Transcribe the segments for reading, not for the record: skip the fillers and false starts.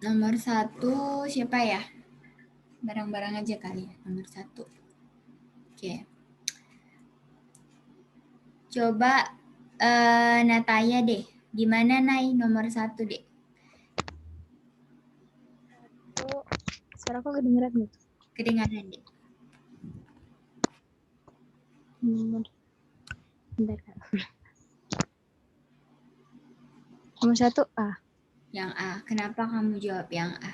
Nomor 1 siapa ya? Barang-barang aja kali ya, nomor 1. Oke. Coba Nataya deh. Gimana Nay nomor 1 deh? Suara aku kedengeran gitu. Kedengaran deh. Bentar, Kak. Nomor 1 A. Yang A. Kenapa kamu jawab yang A?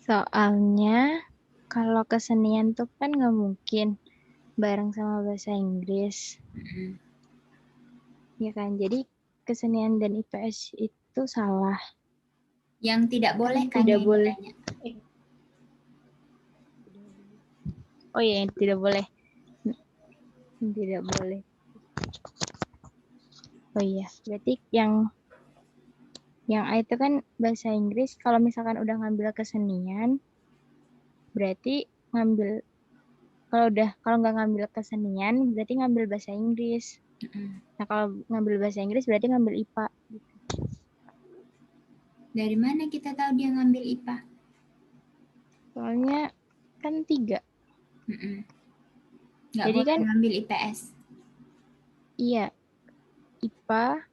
Soalnya kalau kesenian tuh kan nggak mungkin bareng sama bahasa Inggris. Ya kan? Jadi kesenian dan IPS itu salah. Yang tidak boleh kan tidak yang boleh. ditanya? Oh iya, tidak boleh. Tidak boleh. Oh iya, berarti yang A itu kan bahasa Inggris. Kalau misalkan udah ngambil kesenian, berarti ngambil kalau nggak ngambil kesenian, berarti ngambil bahasa Inggris. Nah, kalau ngambil bahasa Inggris berarti ngambil IPA. Dari mana kita tahu dia ngambil IPA? Soalnya kan 3. Nggak Jadi boleh kan ngambil IPS. iya, IPA.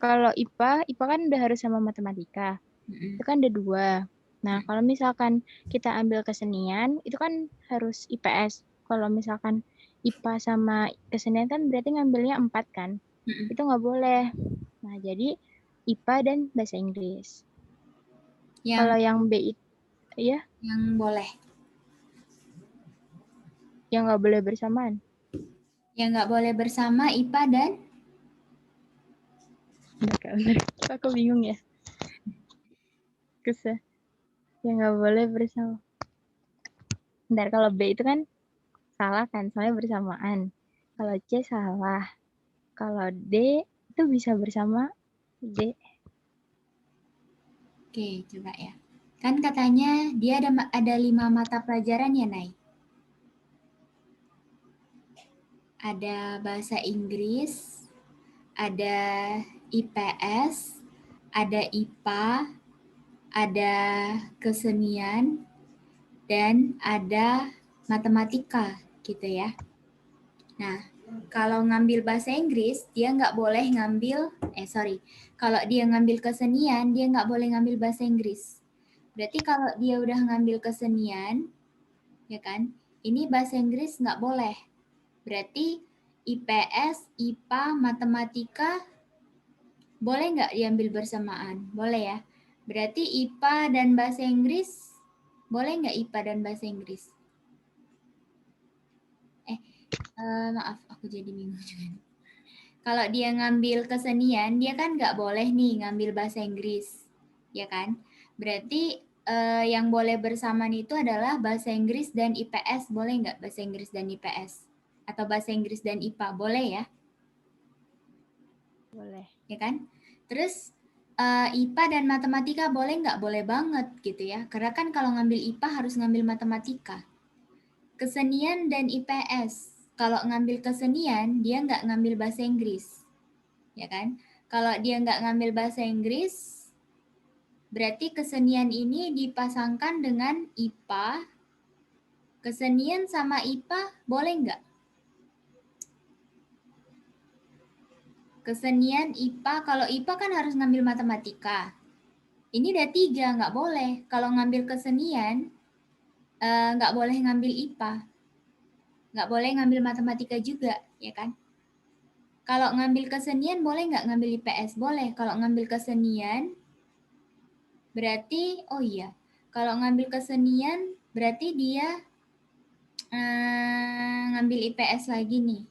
Kalau IPA kan udah harus sama matematika. Itu kan ada 2. Nah, kalau misalkan kita ambil kesenian, itu kan harus IPS. Kalau misalkan IPA sama kesenian kan berarti ngambilnya 4 kan. Itu nggak boleh. Nah, jadi IPA dan bahasa Inggris. Kalau yang B itu, ya, Yang boleh. yang nggak boleh bersamaan. Yang nggak boleh bersama IPA dan? Bener. Aku bingung ya. Kesah. Yang nggak boleh bersama. Bentar, kalau B itu kan salah kan, soalnya bersamaan. Kalau C salah. Kalau D itu bisa bersama D. Oke, coba ya. Kan katanya dia ada 5 mata pelajaran ya, Nay? Ada bahasa Inggris, ada IPS, ada IPA, ada kesenian, dan ada matematika gitu ya. Nah, kalau ngambil bahasa Inggris, dia nggak boleh ngambil, kalau dia ngambil kesenian, dia nggak boleh ngambil bahasa Inggris. Berarti kalau dia udah ngambil kesenian, ya kan, ini bahasa Inggris nggak boleh. Berarti IPS, IPA, matematika, boleh nggak diambil bersamaan? Boleh ya. Berarti IPA dan bahasa Inggris, boleh nggak IPA dan bahasa Inggris? Maaf, aku jadi bingung juga. Kalau dia ngambil kesenian, dia kan nggak boleh nih ngambil bahasa Inggris, ya kan? Berarti yang boleh bersamaan itu adalah bahasa Inggris dan IPS, boleh nggak bahasa Inggris dan IPS? Atau bahasa Inggris dan IPA, boleh ya? Boleh. Ya kan? Terus IPA dan matematika boleh nggak? Boleh banget gitu ya. Karena kan kalau ngambil IPA harus ngambil matematika. Kesenian dan IPS. Kalau ngambil kesenian, dia nggak ngambil bahasa Inggris. Ya kan? Kalau dia nggak ngambil bahasa Inggris, berarti kesenian ini dipasangkan dengan IPA. Kesenian sama IPA boleh nggak? Kesenian IPA, kalau IPA kan harus ngambil matematika. Ini udah 3, nggak boleh. Kalau ngambil kesenian, nggak boleh ngambil IPA. Nggak boleh ngambil matematika juga, ya kan? Kalau ngambil kesenian boleh nggak ngambil IPS? Boleh. Kalau ngambil kesenian, berarti, oh iya, kalau ngambil kesenian, berarti dia ngambil IPS lagi nih.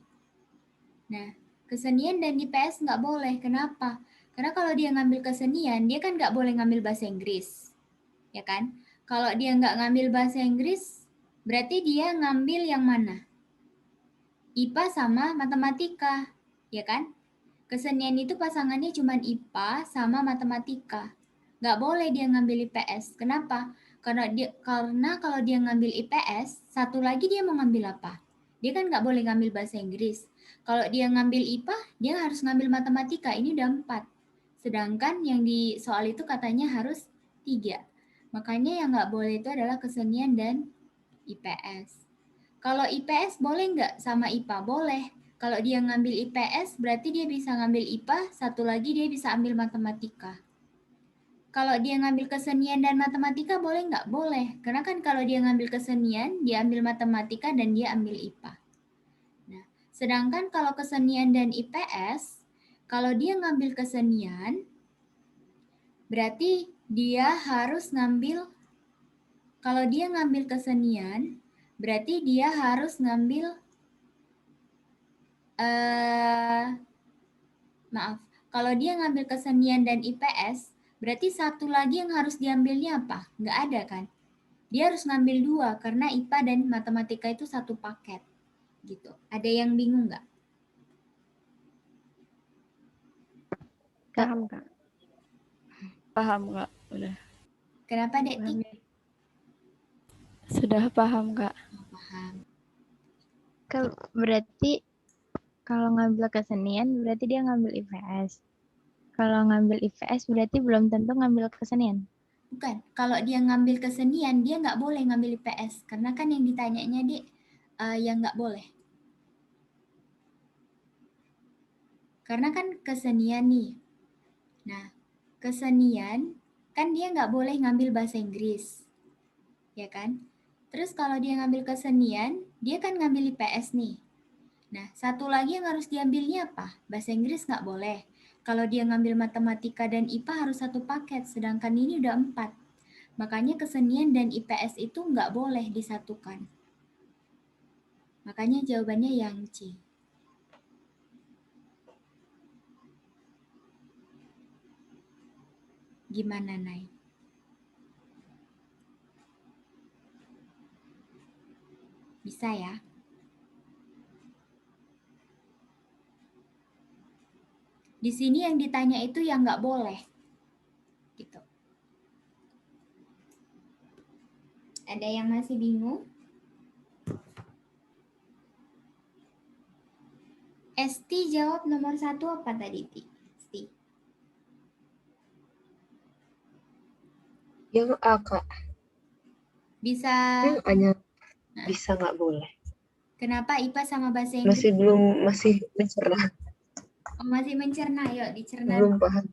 Nah, kesenian dan IPS nggak boleh. Kenapa? Karena kalau dia ngambil kesenian, dia kan nggak boleh ngambil bahasa Inggris. Ya kan? Kalau dia nggak ngambil bahasa Inggris, berarti dia ngambil yang mana? IPA sama matematika, ya kan? Kesenian itu pasangannya cuma IPA sama matematika. Nggak boleh dia ngambil IPS. Kenapa? Karena kalau dia ngambil IPS, satu lagi dia mau ngambil apa? Dia kan nggak boleh ngambil bahasa Inggris. Kalau dia ngambil IPA, dia harus ngambil matematika. Ini udah 4. Sedangkan yang di soal itu katanya harus 3. Makanya yang nggak boleh itu adalah kesenian dan IPS. Kalau IPS boleh nggak sama IPA? Boleh. Kalau dia ngambil IPS, berarti dia bisa ngambil IPA, satu lagi dia bisa ambil matematika. Kalau dia ngambil kesenian dan matematika boleh nggak? Boleh. Karena kan kalau dia ngambil kesenian, dia ambil matematika dan dia ambil IPA. Nah, sedangkan kalau kesenian dan IPS, kalau dia ngambil kesenian, berarti dia harus ngambil, kalau dia ngambil kesenian, berarti dia harus ngambil, kalau dia ngambil kesenian dan IPS, berarti satu lagi yang harus diambilnya apa? Nggak ada kan? Dia harus ngambil 2 karena IPA dan matematika itu satu paket. Gitu. Ada yang bingung nggak? Paham, Kak. Paham, Kak. Udah. Kenapa, Dek Tik? Sudah paham, Kak. Oh, paham. Berarti kalau ngambil kesenian berarti dia ngambil IPS. Kalau ngambil IPS berarti belum tentu ngambil kesenian. Bukan. Kalau dia ngambil kesenian, dia nggak boleh ngambil IPS. Karena kan yang ditanyanya, Dek, yang nggak boleh. Karena kan kesenian nih. Nah, kesenian kan dia nggak boleh ngambil bahasa Inggris. Ya kan? Terus kalau dia ngambil kesenian, dia kan ngambil IPS nih. Nah, satu lagi yang harus diambilnya apa? Bahasa Inggris nggak boleh. Kalau dia ngambil matematika dan IPA harus satu paket, sedangkan ini udah 4. Makanya kesenian dan IPS itu nggak boleh disatukan. Makanya jawabannya yang C. Gimana, Nay? Bisa ya? Di sini yang ditanya itu yang nggak boleh. Gitu. Ada yang masih bingung? Esti jawab nomor 1 apa tadi, Ti? Esti. Yang A, Kak. Bisa. Yang A-nya bisa nggak boleh. Kenapa IPA sama bahasa Inggris? Masih mencerna. Oh, masih mencerna, yuk dicerna. Belum paham.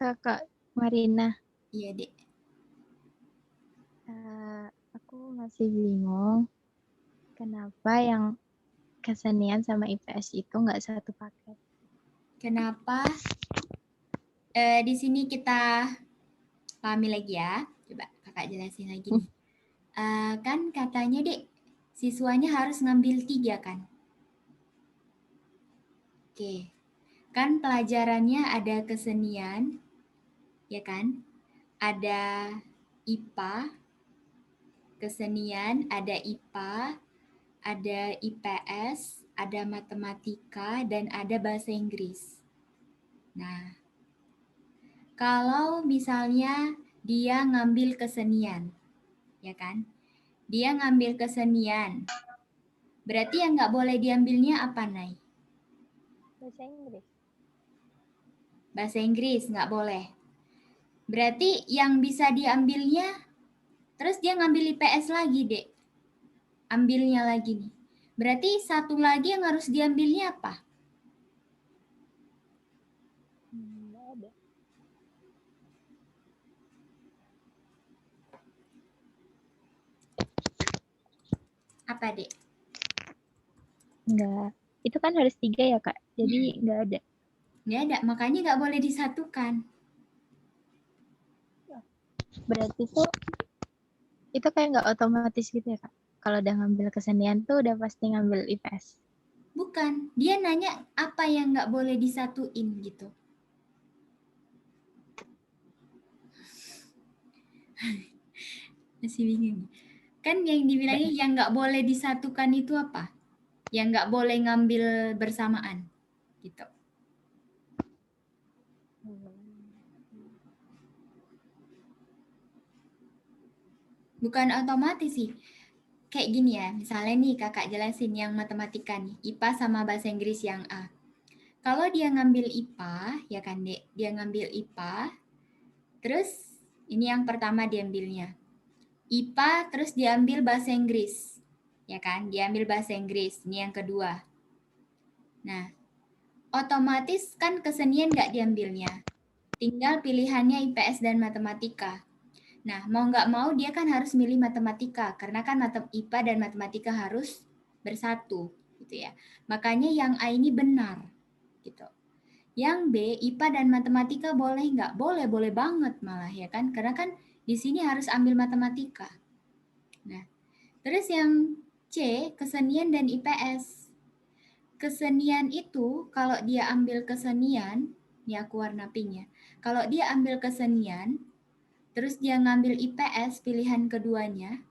Kakak Marina. Iya, Dek. Aku masih bingung kenapa yang kesenian sama IPS itu nggak satu paket. Kenapa? Di sini kita pahami lagi ya. Coba kakak jelasin lagi nih. Kan katanya, Dek, siswanya harus ngambil 3 kan? Oke. Kan pelajarannya ada kesenian, ya kan? Ada IPA, kesenian, ada IPA, ada IPS, ada matematika, dan ada bahasa Inggris. Nah, kalau misalnya dia ngambil kesenian, ya kan? Dia ngambil kesenian. Berarti yang nggak boleh diambilnya apa, Nay? Bahasa Inggris. Bahasa Inggris nggak boleh. Berarti yang bisa diambilnya, terus dia ngambil IPS lagi, Dek. Ambilnya lagi nih. Berarti satu lagi yang harus diambilnya apa? Nggak ada. Apa, Dek? Nggak. Itu kan harus 3 ya, Kak. Jadi nggak ada. Nggak ada, makanya nggak boleh disatukan. Berarti tuh itu kayak nggak otomatis gitu ya, Kak. Kalau udah ngambil kesenian tuh udah pasti ngambil IPS. Bukan, dia nanya apa yang nggak boleh disatuin gitu. Masih bingung. Kan yang dibilangnya yang nggak boleh disatukan itu apa? Yang nggak boleh ngambil bersamaan gitu. Bukan otomatis sih. Kayak gini ya, misalnya nih kakak jelasin yang matematika nih, IPA sama bahasa Inggris yang A. Kalau dia ngambil IPA, ya kan Dek, dia ngambil IPA, terus ini yang pertama diambilnya. IPA terus diambil bahasa Inggris, ya kan? Diambil bahasa Inggris, ini yang kedua. Nah, otomatis kan kesenian nggak diambilnya. Tinggal pilihannya IPS dan matematika. Nah, mau nggak mau dia kan harus milih matematika, karena kan IPA dan matematika harus bersatu, gitu ya. Makanya yang A ini benar, gitu. Yang B, IPA dan matematika boleh nggak? Boleh, boleh banget malah ya kan, karena kan di sini harus ambil matematika. Nah, terus yang C, kesenian dan IPS. Kesenian itu kalau dia ambil kesenian, ya aku warna pinknya. Kalau dia ambil kesenian, terus dia ngambil IPS pilihan keduanya,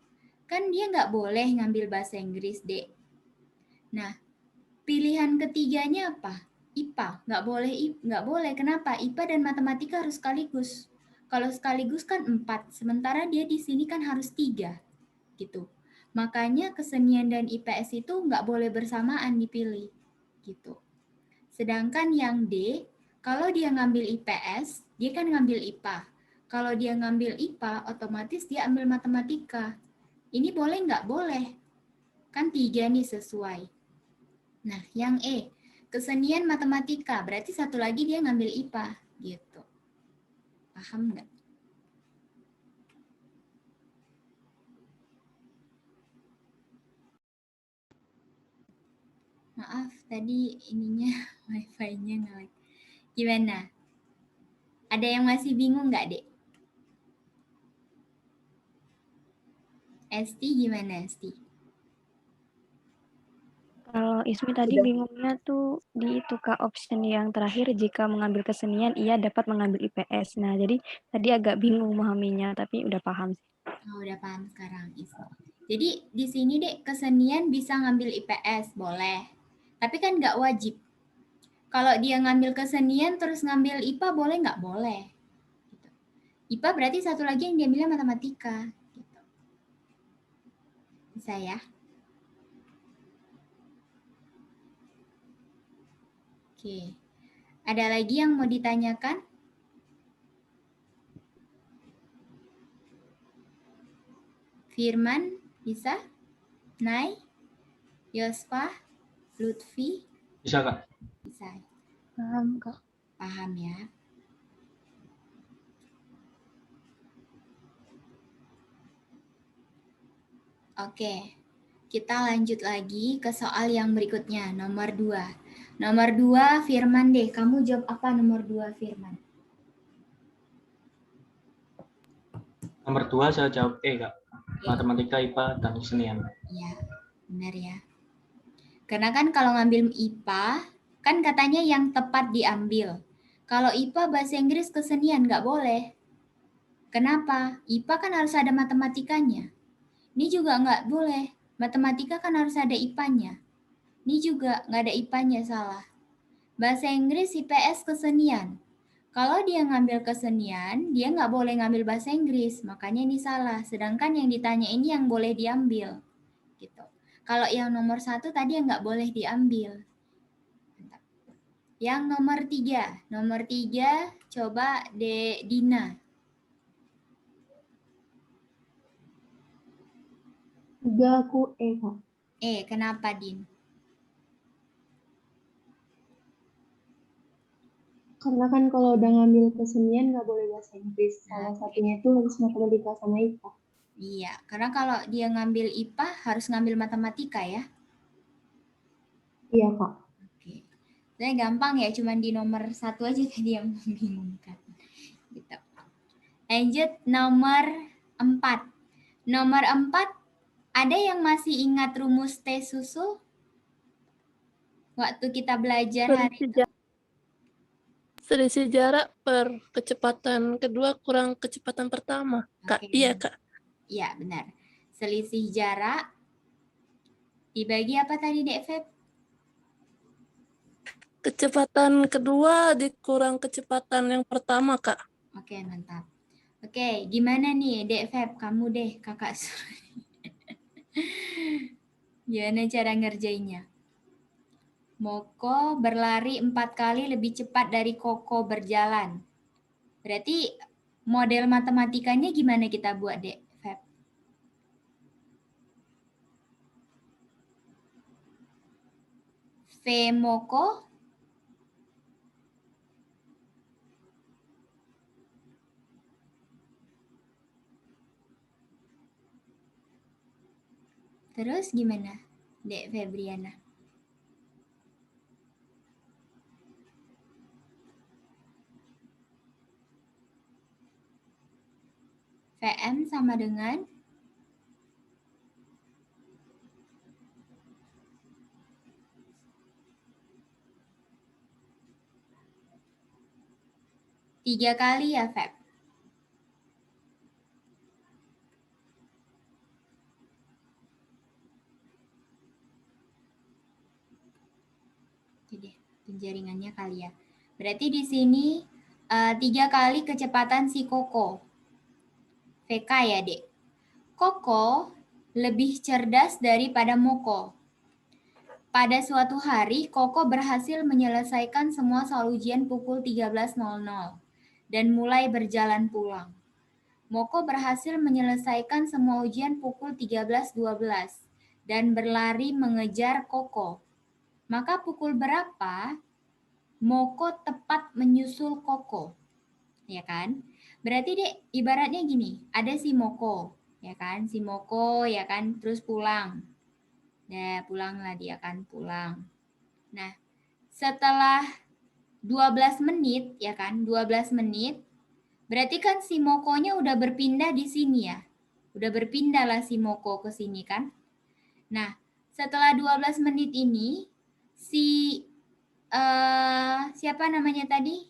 kan dia nggak boleh ngambil bahasa Inggris, Dek. Nah, pilihan ketiganya apa? IPA. Nggak boleh. Kenapa? IPA dan matematika harus sekaligus. Kalau sekaligus kan 4, sementara dia di sini kan harus 3, gitu. Makanya kesenian dan IPS itu nggak boleh bersamaan dipilih, gitu. Sedangkan yang D, kalau dia ngambil IPS, dia kan ngambil IPA. Kalau dia ngambil IPA, otomatis dia ambil matematika. Ini boleh nggak? Boleh. Kan 3 nih sesuai. Nah, yang E, kesenian matematika. Berarti satu lagi dia ngambil IPA. Gitu. Paham nggak? Maaf, tadi ininya wifi-nya nge-lag. Gimana? Ada yang masih bingung nggak, Dek? Esti gimana, Esti? Kalau Ismi tadi Udah. bingungnya tuh di itu Kak, option yang terakhir jika mengambil kesenian ia dapat mengambil IPS. Nah, jadi tadi agak bingung memahaminya, tapi udah paham sih. Oh, udah paham sekarang, Esti. Jadi di sini, Dek, kesenian bisa ngambil IPS, boleh. Tapi kan nggak wajib. Kalau dia ngambil kesenian terus ngambil IPA, boleh nggak? Boleh. Gitu. IPA berarti satu lagi yang dia bilang matematika. Gitu. Bisa ya? Oke. Ada lagi yang mau ditanyakan? Firman, bisa? Nay? Yosfa? Lutfi? Bisa, Kak. Bisa. Paham Kak. Paham ya? Oke. Kita lanjut lagi ke soal yang berikutnya, nomor 2. Nomor 2, Firman deh. Kamu jawab apa nomor 2, Firman? Nomor 2 saya jawab E, Kak. Oke. Matematika, IPA, dan kesenian. Iya, benar ya. Karena kan kalau ngambil IPA, kan katanya yang tepat diambil. Kalau IPA bahasa Inggris kesenian nggak boleh. Kenapa? IPA kan harus ada matematikanya. Ini juga nggak boleh. Matematika kan harus ada IPA-nya. Ini juga nggak ada IPA-nya, salah. Bahasa Inggris IPS kesenian. Kalau dia ngambil kesenian, dia nggak boleh ngambil bahasa Inggris. Makanya ini salah. Sedangkan yang ditanya ini yang boleh diambil. Gitu. Kalau yang nomor 1 tadi yang nggak boleh diambil. Yang nomor 3. Nomor 3 coba Dina. 3 aku E, Kak. Kenapa, Din? Karena kan kalau udah ngambil kesenian nggak boleh bahasa Inggris. Salah satunya itu harus matematika sama IPA. Iya, karena kalau dia ngambil IPA harus ngambil matematika ya. Iya, Kak. Oke. Saya gampang ya, cuman di nomor 1 aja tadi yang membingungkan. Gitu. Lanjut nomor 4. Nomor 4, ada yang masih ingat rumus T susul? Waktu kita belajar hari itu. Selisih jarak per kecepatan kedua kurang kecepatan pertama. Kak, Oke. iya Kak. Iya, benar. Selisih jarak dibagi apa tadi, Dek Feb? Kecepatan kedua dikurang kecepatan yang pertama, Kak. Oke, mantap. Oke, gimana nih, Dek Feb? Kamu deh, kakak suruh. Gimana cara ngerjainnya? Moko berlari 4 kali lebih cepat dari Koko berjalan. Berarti model matematikanya gimana kita buat, Dek? Feb? V Moko terus gimana, Dek Febriana? VM sama dengan tiga kali ya, Feb? Oke deh, penjaringannya kali ya. Berarti di sini 3 kali kecepatan si Koko. VK ya, Dek. Koko lebih cerdas daripada Moko. Pada suatu hari, Koko berhasil menyelesaikan semua soal ujian pukul 13.00 dan mulai berjalan pulang. Moko berhasil menyelesaikan semua ujian pukul 13.12 dan berlari mengejar Koko. Maka pukul berapa Moko tepat menyusul Koko? Ya kan? Berarti Dek, ibaratnya gini, ada si Moko, ya kan? Si Moko ya kan terus pulang. Nah, pulanglah dia kan pulang. Nah, setelah 12 menit ya kan, 12 menit berarti kan si Mokonya udah berpindah di sini ya. Udah berpindah lah si Moko ke sini kan. Nah, setelah 12 menit ini si siapa namanya tadi?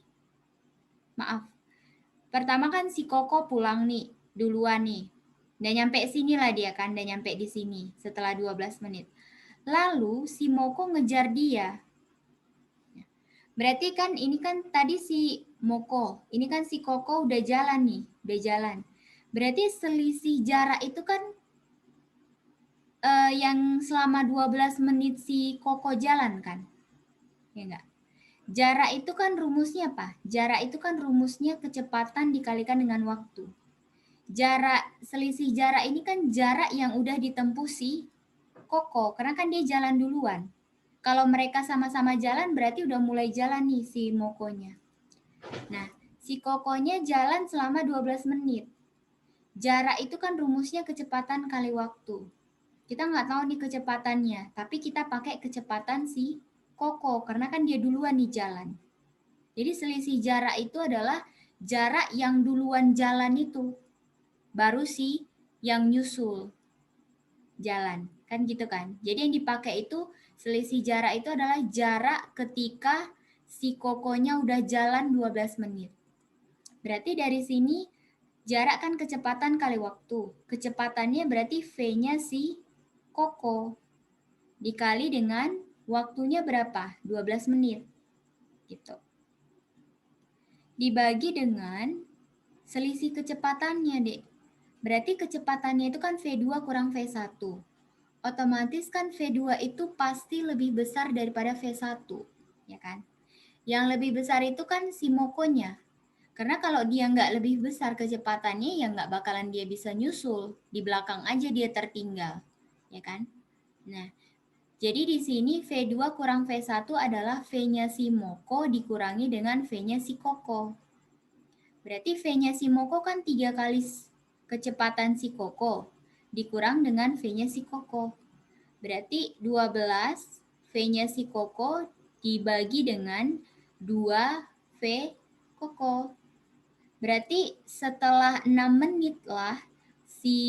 Maaf. Pertama kan si Koko pulang nih, duluan nih. Udah nyampe sini lah dia kan, udah nyampe di sini setelah 12 menit. Lalu si Moko ngejar dia. Berarti kan ini kan tadi si Moko, ini kan si Koko udah jalan nih, udah jalan. Berarti selisih jarak itu kan yang selama 12 menit si Koko jalan kan? Ya enggak? Jarak itu kan rumusnya apa? Jarak itu kan rumusnya kecepatan dikalikan dengan waktu. Selisih jarak ini kan jarak yang udah ditempuh si Koko, karena kan dia jalan duluan. Kalau mereka sama-sama jalan berarti udah mulai jalan nih si Mokonya. Nah, si Kokonya jalan selama 12 menit. Jarak itu kan rumusnya kecepatan kali waktu. Kita nggak tahu nih kecepatannya, tapi kita pakai kecepatan si Koko, karena kan dia duluan nih jalan. Jadi selisih jarak itu adalah jarak yang duluan jalan itu, baru si yang nyusul jalan, kan gitu kan. Jadi yang dipakai itu selisih jarak itu adalah jarak ketika si Kokonya udah jalan 12 menit. Berarti dari sini jarak kan kecepatan kali waktu. Kecepatannya berarti V-nya si Koko dikali dengan waktunya berapa? 12 menit. Gitu. Dibagi dengan selisih kecepatannya, Dek. Berarti kecepatannya itu kan V2 kurang V1. Otomatis kan V2 itu pasti lebih besar daripada V1, ya kan? Yang lebih besar itu kan si Mokonya. Karena kalau dia nggak lebih besar kecepatannya, ya nggak bakalan dia bisa nyusul. Di belakang aja dia tertinggal, ya kan? Nah, jadi di sini V2 kurang V1 adalah V-nya si Moko dikurangi dengan V-nya si Koko. Berarti V-nya si Moko kan 3 kali kecepatan si Koko dikurang dengan V-nya si Koko. Berarti 12 V-nya si Koko dibagi dengan 2 V Koko. Berarti setelah 6 menit lah si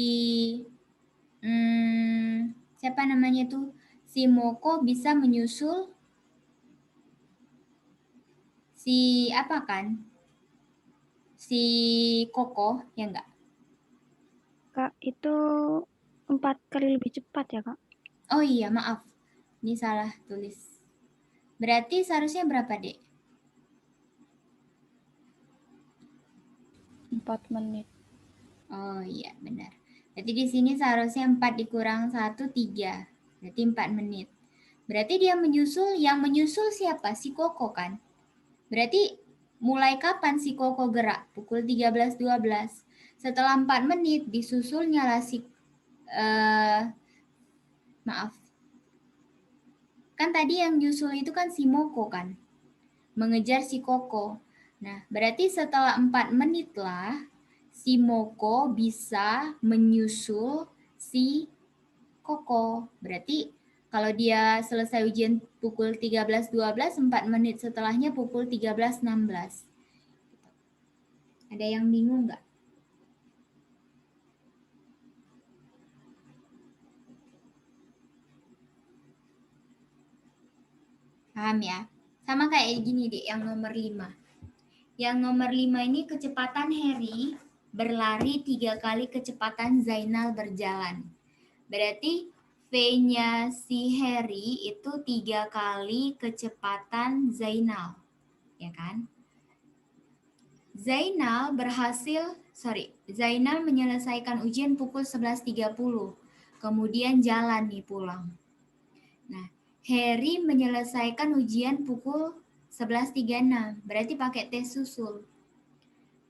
siapa namanya tuh? Si Moko bisa menyusul si apa kan? Si Koko, ya enggak? Kak, itu 4 kali lebih cepat ya, Kak? Oh iya, maaf. Ini salah tulis. Berarti seharusnya berapa, Dek? 4 menit. Oh iya, benar. Berarti di sini seharusnya 4 dikurang 1, 3. Berarti 4 menit. Berarti dia menyusul, yang menyusul siapa? Si Koko kan? Berarti mulai kapan si Koko gerak? Pukul 13.12. Setelah 4 menit disusulnya lah si maaf. Kan tadi yang nyusul itu kan si Moko kan? Mengejar si Koko. Nah, berarti setelah 4 menit lah si Moko bisa menyusul si Koko. Berarti kalau dia selesai ujian pukul 13.12, 4 menit setelahnya pukul 13.16. Ada yang bingung nggak? Paham ya? Sama kayak gini deh, yang nomor 5. Yang nomor 5 ini kecepatan Harry berlari 3 kali kecepatan Zainal berjalan. Berarti V-nya si Harry itu 3 kali kecepatan Zainal. Ya kan? Zainal menyelesaikan ujian pukul 11.30. Kemudian jalan nih pulang. Nah, Harry menyelesaikan ujian pukul 11.36. Berarti pakai tes susul.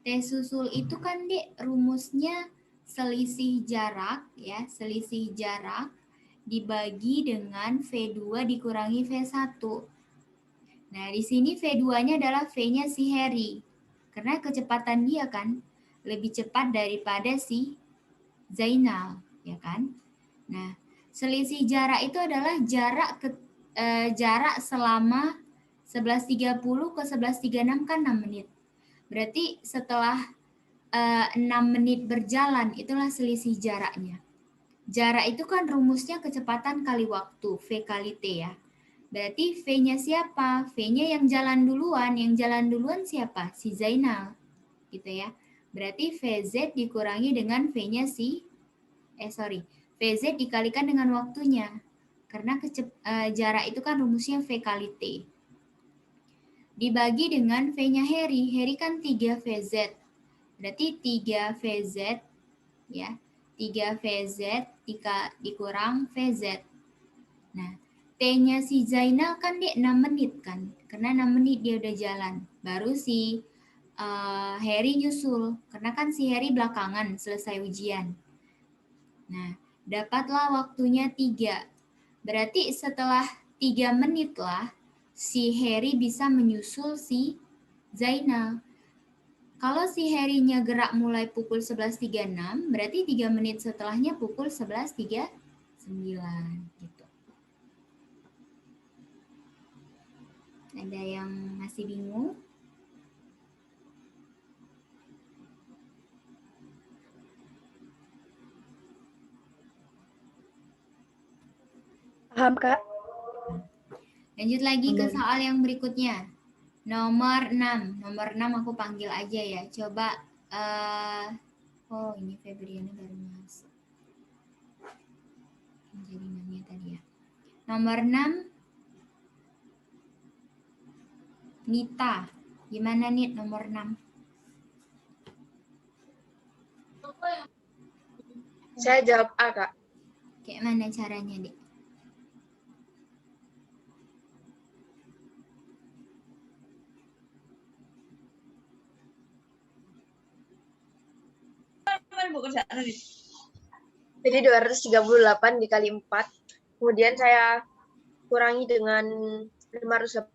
Tes susul itu kan rumusnya selisih jarak ya, selisih jarak dibagi dengan V2 dikurangi V1. Nah, di sini V2-nya adalah V-nya si Harry. Karena kecepatan dia kan lebih cepat daripada si Zainal, ya kan? Nah, selisih jarak itu adalah jarak selama 11.30 ke 11.36 kan 6 menit. Berarti setelah 6 menit berjalan itulah selisih jaraknya. Jarak itu kan rumusnya kecepatan kali waktu, V kali T ya. Berarti V-nya siapa? V-nya yang jalan duluan. Yang jalan duluan siapa? Si Zainal. Gitu ya. Berarti VZ dikurangi dengan V-nya VZ dikalikan dengan waktunya. Karena jarak itu kan rumusnya V kali T. Dibagi dengan V-nya Harry. Harry kan 3 VZ. Berarti 3 VZ ya. 3 VZ dikurang VZ. Nah, T-nya si Zainal kan 6 menit kan. Karena 6 menit dia udah jalan. Baru si Harry nyusul. Karena kan si Harry belakangan selesai ujian. Nah, dapatlah waktunya 3. Berarti setelah 3 menit lah si Harry bisa menyusul si Zainal. Kalau si Harry-nya gerak mulai pukul 11.36, berarti 3 menit setelahnya pukul 11.39 gitu. Ada yang masih bingung? Paham, Kak? Lanjut lagi ke soal yang berikutnya. Nomor 6. Nomor 6 aku panggil aja ya. Coba, oh ini Febriana baru masuk. Jadi namanya tadi ya. Nomor 6. Nita. Gimana Nit nomor 6? Saya jawab A, Kak. Kayak mana caranya, Dek? Jadi 238 dikali 4. Kemudian saya kurangi dengan 500.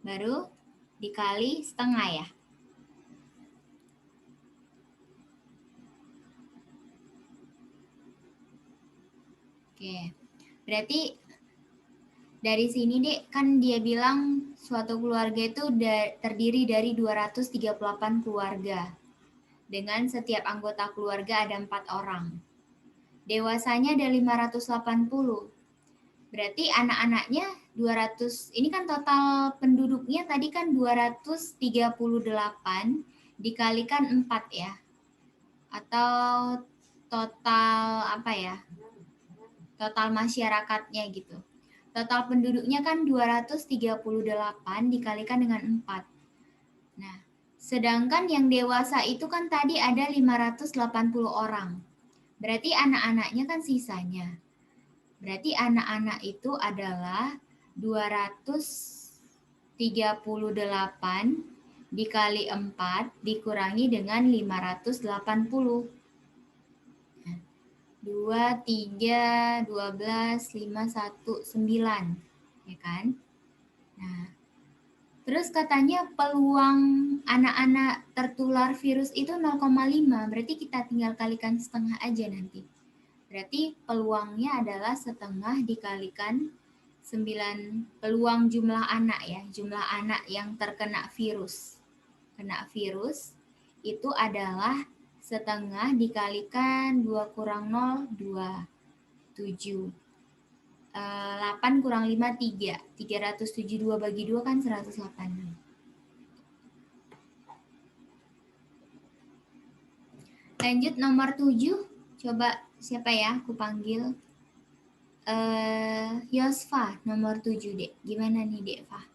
Baru dikali setengah ya? Oke. Berarti dari sini Dek, kan dia bilang suatu keluarga itu terdiri dari 238 keluarga. Dengan setiap anggota keluarga ada 4 orang. Dewasanya ada 580. Berarti anak-anaknya 200, ini kan total penduduknya tadi kan 238 dikalikan 4 ya. Atau total apa ya? Total masyarakatnya gitu. Total penduduknya kan 238 dikalikan dengan 4. Nah, sedangkan yang dewasa itu kan tadi ada 580 orang. Berarti anak-anaknya kan sisanya. Berarti anak-anak itu adalah 238 dikali 4 dikurangi dengan 580. 2, 3, 12, 5, 1, 9. Ya kan? Nah, terus katanya peluang anak-anak tertular virus itu 0,5. Berarti kita tinggal kalikan setengah aja nanti. Berarti peluangnya adalah setengah dikalikan 9, peluang jumlah anak ya. Jumlah anak yang terkena virus. Kena virus itu adalah setengah dikalikan 2 kurang 0, 2. 7. 8 kurang 5, 3. 372 bagi 2 kan 186. Lanjut nomor 7. Coba siapa ya? Aku panggil. Yosfa, nomor 7, Dek. Gimana nih, Dek, Fah?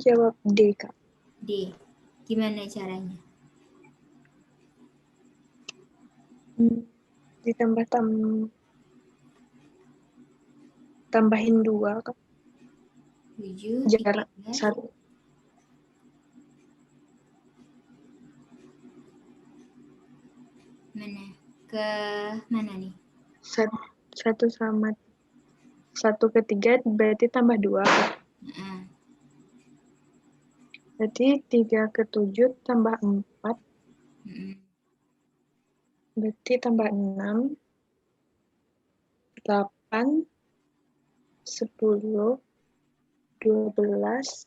Jawab D, Kak. D. Gimana caranya? Ditambah tambahin 2, Kak. 7 Jarak 13. 1. Mana? Ke mana nih? 1 sama 1 ke 3 berarti tambah 2. Nah, Berarti 3 ke 7 tambah 4. Berarti tambah 6. 8. 10. 12.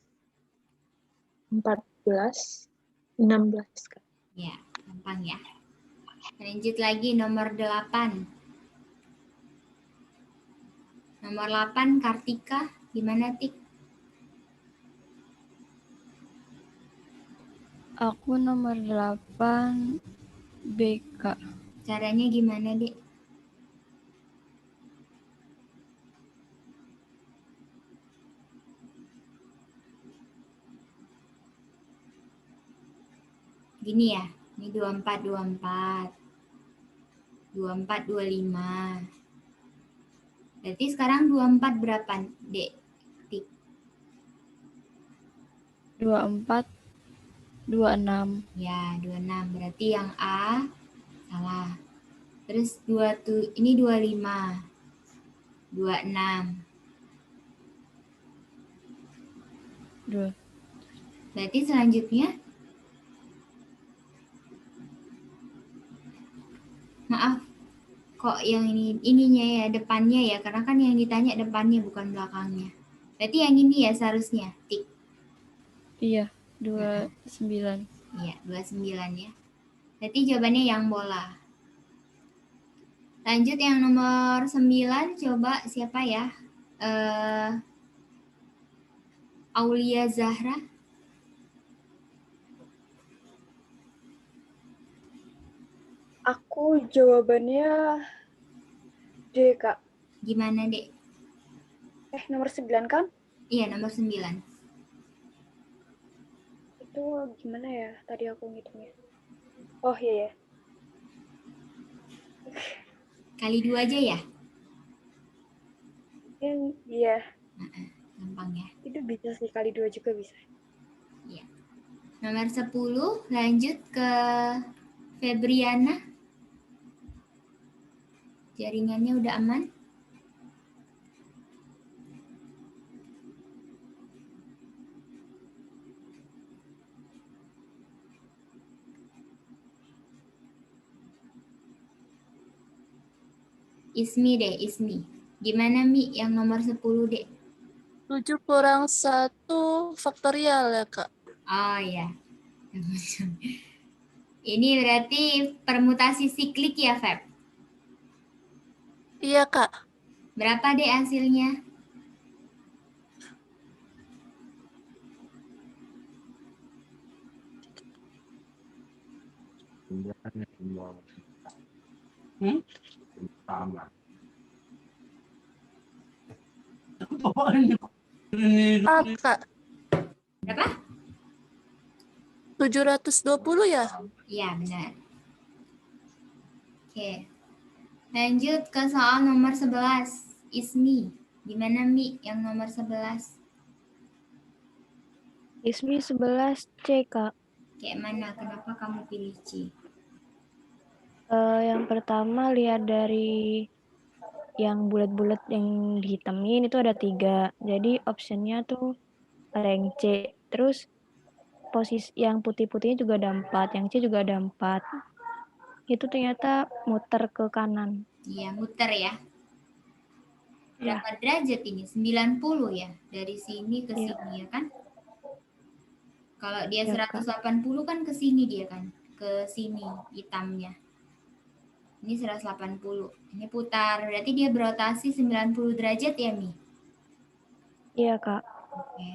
14. 16, Kak. ya, gampang ya. Lanjut lagi nomor 8. Nomor 8 Kartika, gimana Tik? Aku nomor 8 B, Kak. Caranya gimana, Dek? Gini ya, ini 24, 24. 24, 25. Berarti sekarang 24 berapa, Dek? Tik. 24, 26. Ya, 26. Berarti yang A salah. Terus ini 25. 26. Berarti selanjutnya, maaf, kok yang ininya ya, depannya ya, karena kan yang ditanya depannya bukan belakangnya. Berarti yang ini ya seharusnya, Tik. Iya, 29. Iya, 29 ya. Berarti jawabannya yang bola. Lanjut yang nomor 9, coba siapa ya? Aulia Zahra. Aku jawabannya D, Kak. Gimana, Dek? Nomor 9 kan? Iya, nomor 9. Itu gimana ya tadi aku ngitungnya? Oh iya ya. Kali 2 aja ya? Iya. Gampang ya. Itu bisa sih, kali 2 juga bisa. Iya. Nomor 10, lanjut ke Febriana. Jaringannya udah aman? Ismi deh, Ismi. Gimana Mi yang nomor 10 deh? 7 kurang 1 faktorial ya, Kak? Oh ya. Ini berarti permutasi siklik ya, Feb? Iya, Kak. Berapa deh hasilnya? Kak. Berapa? 720 ya? Iya, benar. Oke. Lanjut ke soal nomor 11. Ismi. Gimana, Mi, yang nomor 11? Ismi 11 C, Kak. Kayak mana? Kenapa kamu pilih C? Yang pertama lihat dari yang bulat-bulat yang dihitamin itu ada 3. Jadi optionnya tuh ada yang C. Terus posisi yang putih-putihnya juga ada 4. Yang C juga ada 4. Itu ternyata muter ke kanan. Iya, muter ya. Ya, Berapa derajat ini? 90 ya? Dari sini ke Iya. sini ya kan? Kalau dia Iya, Kak. 180 kan ke sini dia kan? Ke sini hitamnya. Ini 180. Ini putar. Berarti dia berotasi 90 derajat ya, Mi? Iya, Kak. Oke.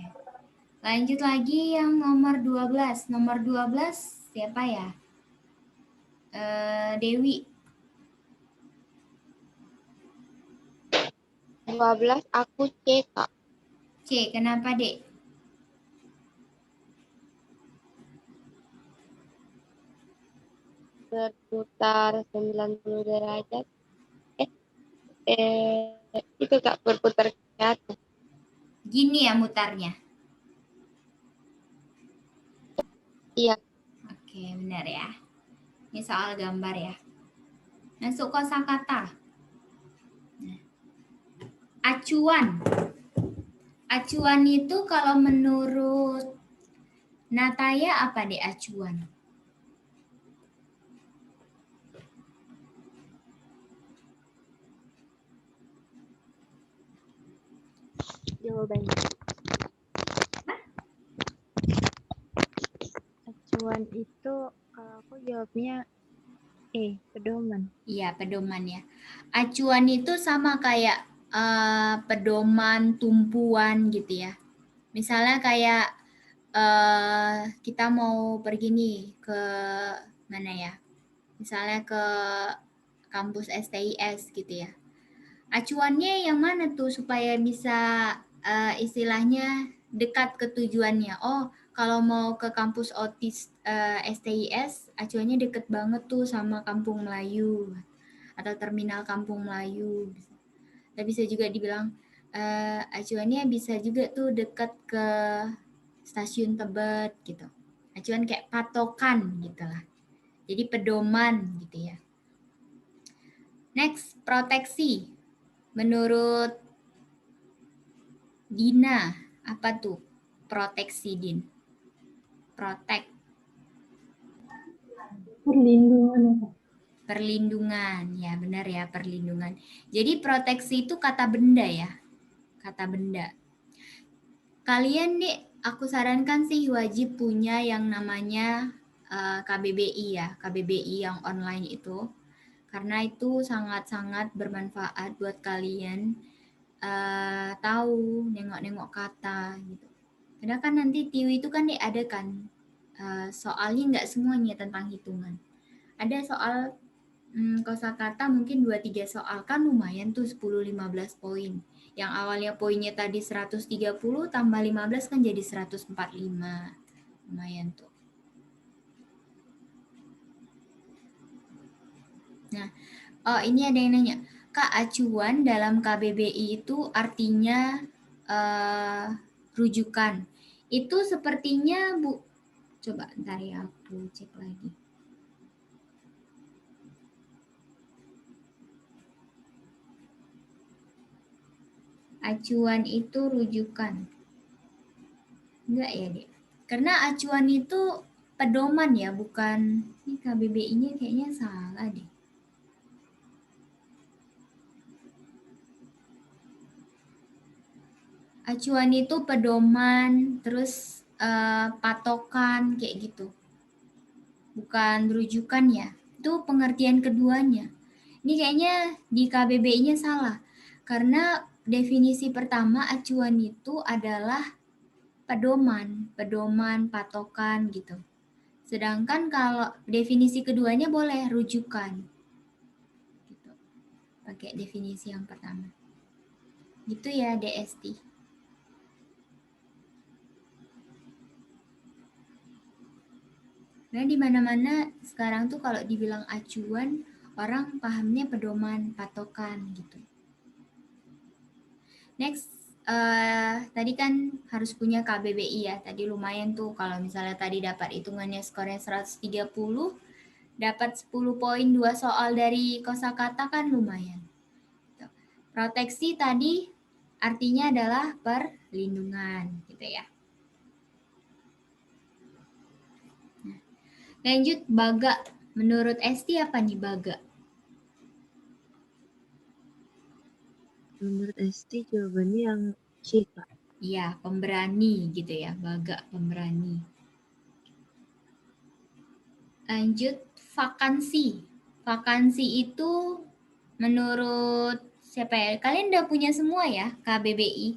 Lanjut lagi yang nomor 12. Nomor 12 siapa ya? Dewi. 12 aku C, Kak. C, kenapa, Dek? Berputar 90 derajat. Itu Kak, berputar ke atas. Gini ya mutarnya. Iya. Oke, benar ya. Ini soal gambar ya. Masuk kosakata. Nah, acuan. Acuan itu kalau menurut Nataya apa deh acuan? Jawabannya. Acuan itu kalau aku jawabnya pedoman. Iya, pedoman ya. Acuan itu sama kayak pedoman, tumpuan gitu ya. Misalnya kayak kita mau pergi nih ke mana ya? Misalnya ke kampus STIS gitu ya. Acuannya yang mana tuh supaya bisa istilahnya dekat ke tujuannya. Oh, kalau mau ke kampus STIS, acuannya deket banget tuh sama Kampung Melayu atau terminal Kampung Melayu. Tapi bisa juga dibilang acuannya bisa juga tuh dekat ke stasiun Tebet gitu. Acuan kayak patokan gitu lah. Jadi pedoman gitu ya. Next, proteksi. Menurut Dina, apa tuh proteksi, Din? Protect. Perlindungan apa? Perlindungan, ya benar ya, perlindungan. Jadi proteksi itu kata benda ya, kata benda. Kalian nih, aku sarankan sih wajib punya yang namanya KBBI ya, KBBI yang online itu. Karena itu sangat-sangat bermanfaat buat kalian tahu nengok-nengok kata gitu. Karena kan nanti TIWI itu kan ada kan soalnya nggak semuanya tentang hitungan. Ada soal kosakata mungkin 2-3 soal kan lumayan tuh 10-15 poin. Yang awalnya poinnya tadi 130 tambah 15 kan jadi 145. Lumayan tuh. Nah, ini ada yang nanya, Kak, acuan dalam KBBI itu artinya rujukan. Itu sepertinya coba ntar ya aku cek lagi. Acuan itu rujukan. Enggak ya, Dek? Karena acuan itu pedoman ya, bukan. Ini KBBI-nya kayaknya salah deh. Acuan itu pedoman, terus patokan kayak gitu. Bukan rujukan ya. Itu pengertian keduanya. Ini kayaknya di KBBI-nya salah. Karena definisi pertama acuan itu adalah pedoman, patokan gitu. Sedangkan kalau definisi keduanya boleh rujukan. Gitu. Pakai definisi yang pertama. Gitu ya, DST. Nah, di mana-mana sekarang tuh kalau dibilang acuan, orang pahamnya pedoman, patokan gitu. Next, tadi kan harus punya KBBI ya. Tadi lumayan tuh kalau misalnya tadi dapat hitungannya skornya 130, dapat 10 poin 2 soal dari kosakata kan lumayan. Proteksi tadi artinya adalah perlindungan gitu ya. Lanjut baga. Menurut Esti apa nih baga? Menurut Esti jawabannya yang C, Kak. Iya, pemberani gitu ya. Baga, pemberani. Lanjut vakansi. Vakansi itu menurut siapa ya? Kalian udah punya semua ya KBBI?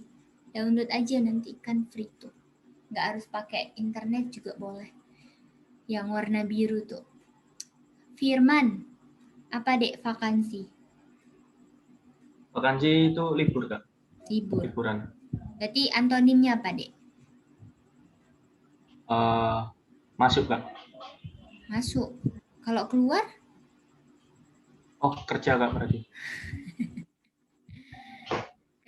Download aja nanti kan free tuh. Nggak harus pakai internet juga boleh. Yang warna biru tuh. Firman, apa dek vakansi? Vakansi itu libur, Kak. Libur. Liburan. Berarti antonimnya apa dek? Masuk, Kak. Masuk. Kalau keluar? Oh, kerja, Kak, berarti.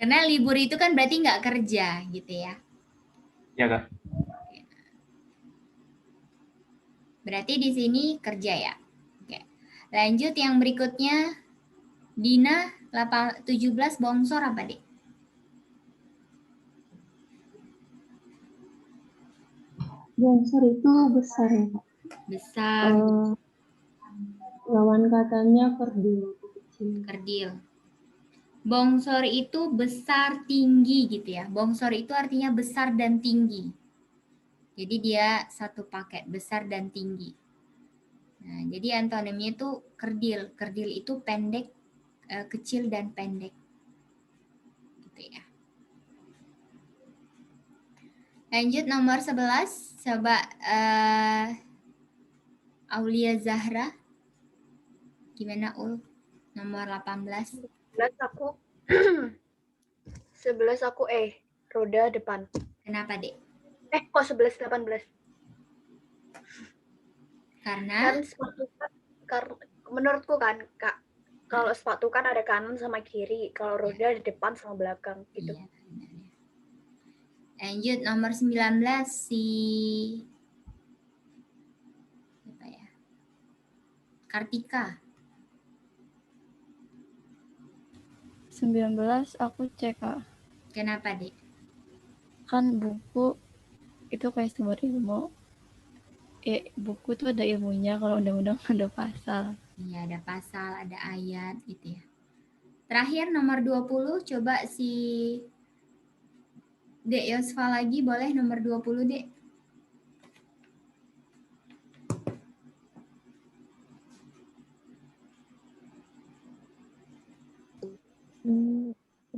Karena libur itu kan berarti nggak kerja gitu ya. Ya, Kak. Berarti di sini kerja ya. Oke. Lanjut yang berikutnya. Dina 17 bongsor apa dek? Bongsor itu besar ya, Kak? Besar. Lawan katanya kerdil. Kerdil. Bongsor itu besar tinggi gitu ya. Bongsor itu artinya besar dan tinggi. Jadi dia satu paket, besar dan tinggi. Nah, jadi antonimnya itu kerdil. Kerdil itu pendek, kecil dan pendek. Gitu ya. Lanjut nomor 11, coba Aulia Zahra. Gimana Ul? Nomor 18. 11 aku roda depan. Kenapa, Dek? Kok 11 18? Karena kan sepatu kan menurutku kan Kak, kalau sepatu kan ada kanan sama kiri, kalau roda di depan sama belakang gitu. Iya, benar ya. Lanjut nomor 19 si apa ya? Kartika. 19 aku cek, Kak. Kenapa, Dek? Kan buku itu kayak sumber ilmu. Buku tuh ada ilmunya, kalau undang-undang ada pasal. Iya, ada pasal, ada ayat gitu ya. Terakhir nomor 20, coba si Dek Yosfa lagi, boleh nomor 20, Dek?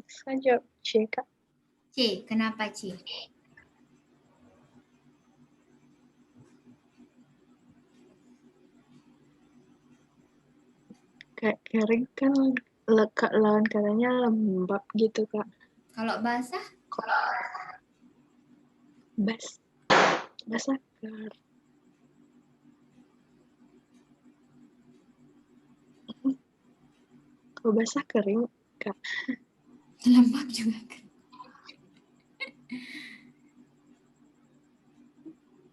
Saya jawab C, Kak. C, kenapa C? Kayak kering kan lawan katanya lembab gitu, Kak. Kalau basah? Basah kar. Kalau basah kering, Kak. Lembab juga kan.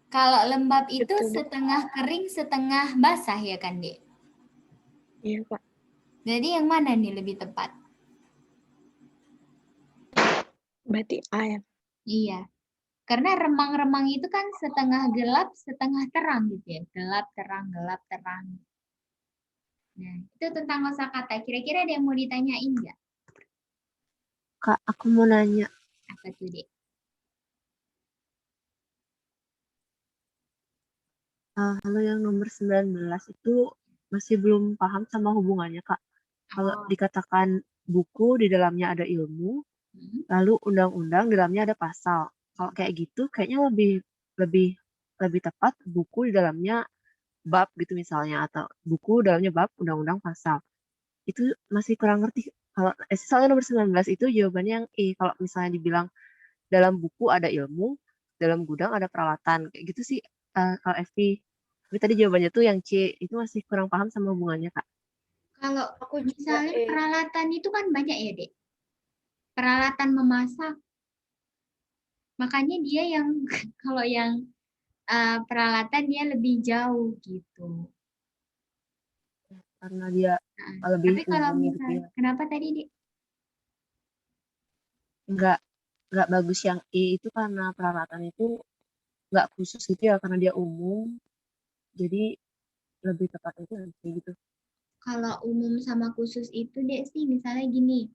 Kalau lembab itu Betul. setengah kering, setengah basah ya kan, Dek? Iya, Kak. Jadi yang mana nih lebih tepat? Berarti A ya? Iya. Karena remang-remang itu kan setengah gelap, setengah terang gitu ya. Gelap, terang, gelap, terang. Nah, itu tentang kosakata. Kira-kira ada yang mau ditanyain nggak? Kak, aku mau nanya. Apa tuh, Dek? Kalau yang nomor 19 itu masih belum paham sama hubungannya, Kak. Kalau dikatakan buku di dalamnya ada ilmu, lalu undang-undang di dalamnya ada pasal. Kalau kayak gitu kayaknya lebih tepat buku di dalamnya bab gitu misalnya, atau buku dalamnya bab, undang-undang, pasal. Itu masih kurang ngerti. Kalau soalnya nomor 19 itu jawabannya yang E. Kalau misalnya dibilang dalam buku ada ilmu, dalam gudang ada peralatan. Kayak gitu sih kalau FP. Tapi tadi jawabannya tuh yang C, itu masih kurang paham sama hubungannya, Kak. Kalau Aku juga misalnya peralatan itu kan banyak ya, Dek. Peralatan memasak. Makanya dia yang kalau yang peralatan dia lebih jauh gitu. Karena dia Nah, lebih tapi kalau umum gitu misalnya, ya. kenapa tadi, Dek? Nggak bagus yang E itu karena peralatan itu nggak khusus gitu ya, karena dia umum. Jadi lebih tepat itu kayak gitu. Kalau umum sama khusus itu, Dek, sih misalnya gini,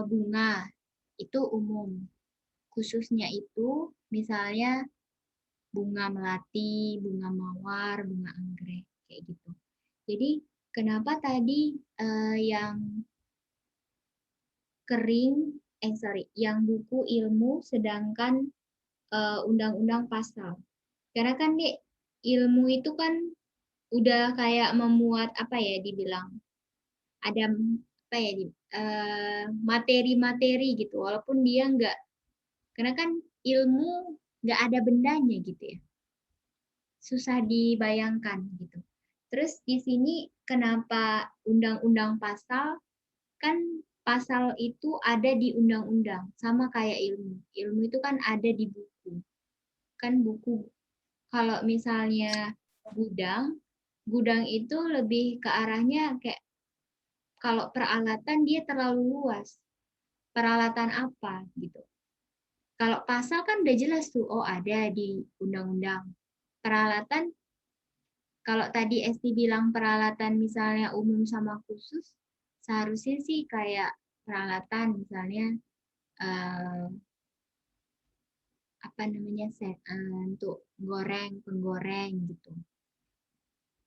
bunga itu umum. Khususnya itu misalnya bunga melati, bunga mawar, bunga anggrek, kayak gitu. Jadi kenapa tadi yang kering, yang buku ilmu sedangkan undang-undang pasal. Karena kan, Dek, ilmu itu kan udah kayak memuat apa ya dibilang, ada apa ya materi-materi gitu, walaupun dia enggak, karena kan ilmu nggak ada bendanya gitu ya, susah dibayangkan gitu. Terus di sini kenapa undang-undang pasal, kan pasal itu ada di undang-undang, sama kayak ilmu. Ilmu itu kan ada di buku. Kan buku, kalau misalnya gudang itu lebih ke arahnya kayak, kalau peralatan dia terlalu luas. Peralatan apa gitu. Kalau pasal kan udah jelas tuh, oh ada di undang-undang. Peralatan, kalau tadi Esti bilang peralatan misalnya umum sama khusus, seharusnya sih kayak peralatan misalnya apa namanya untuk penggoreng gitu.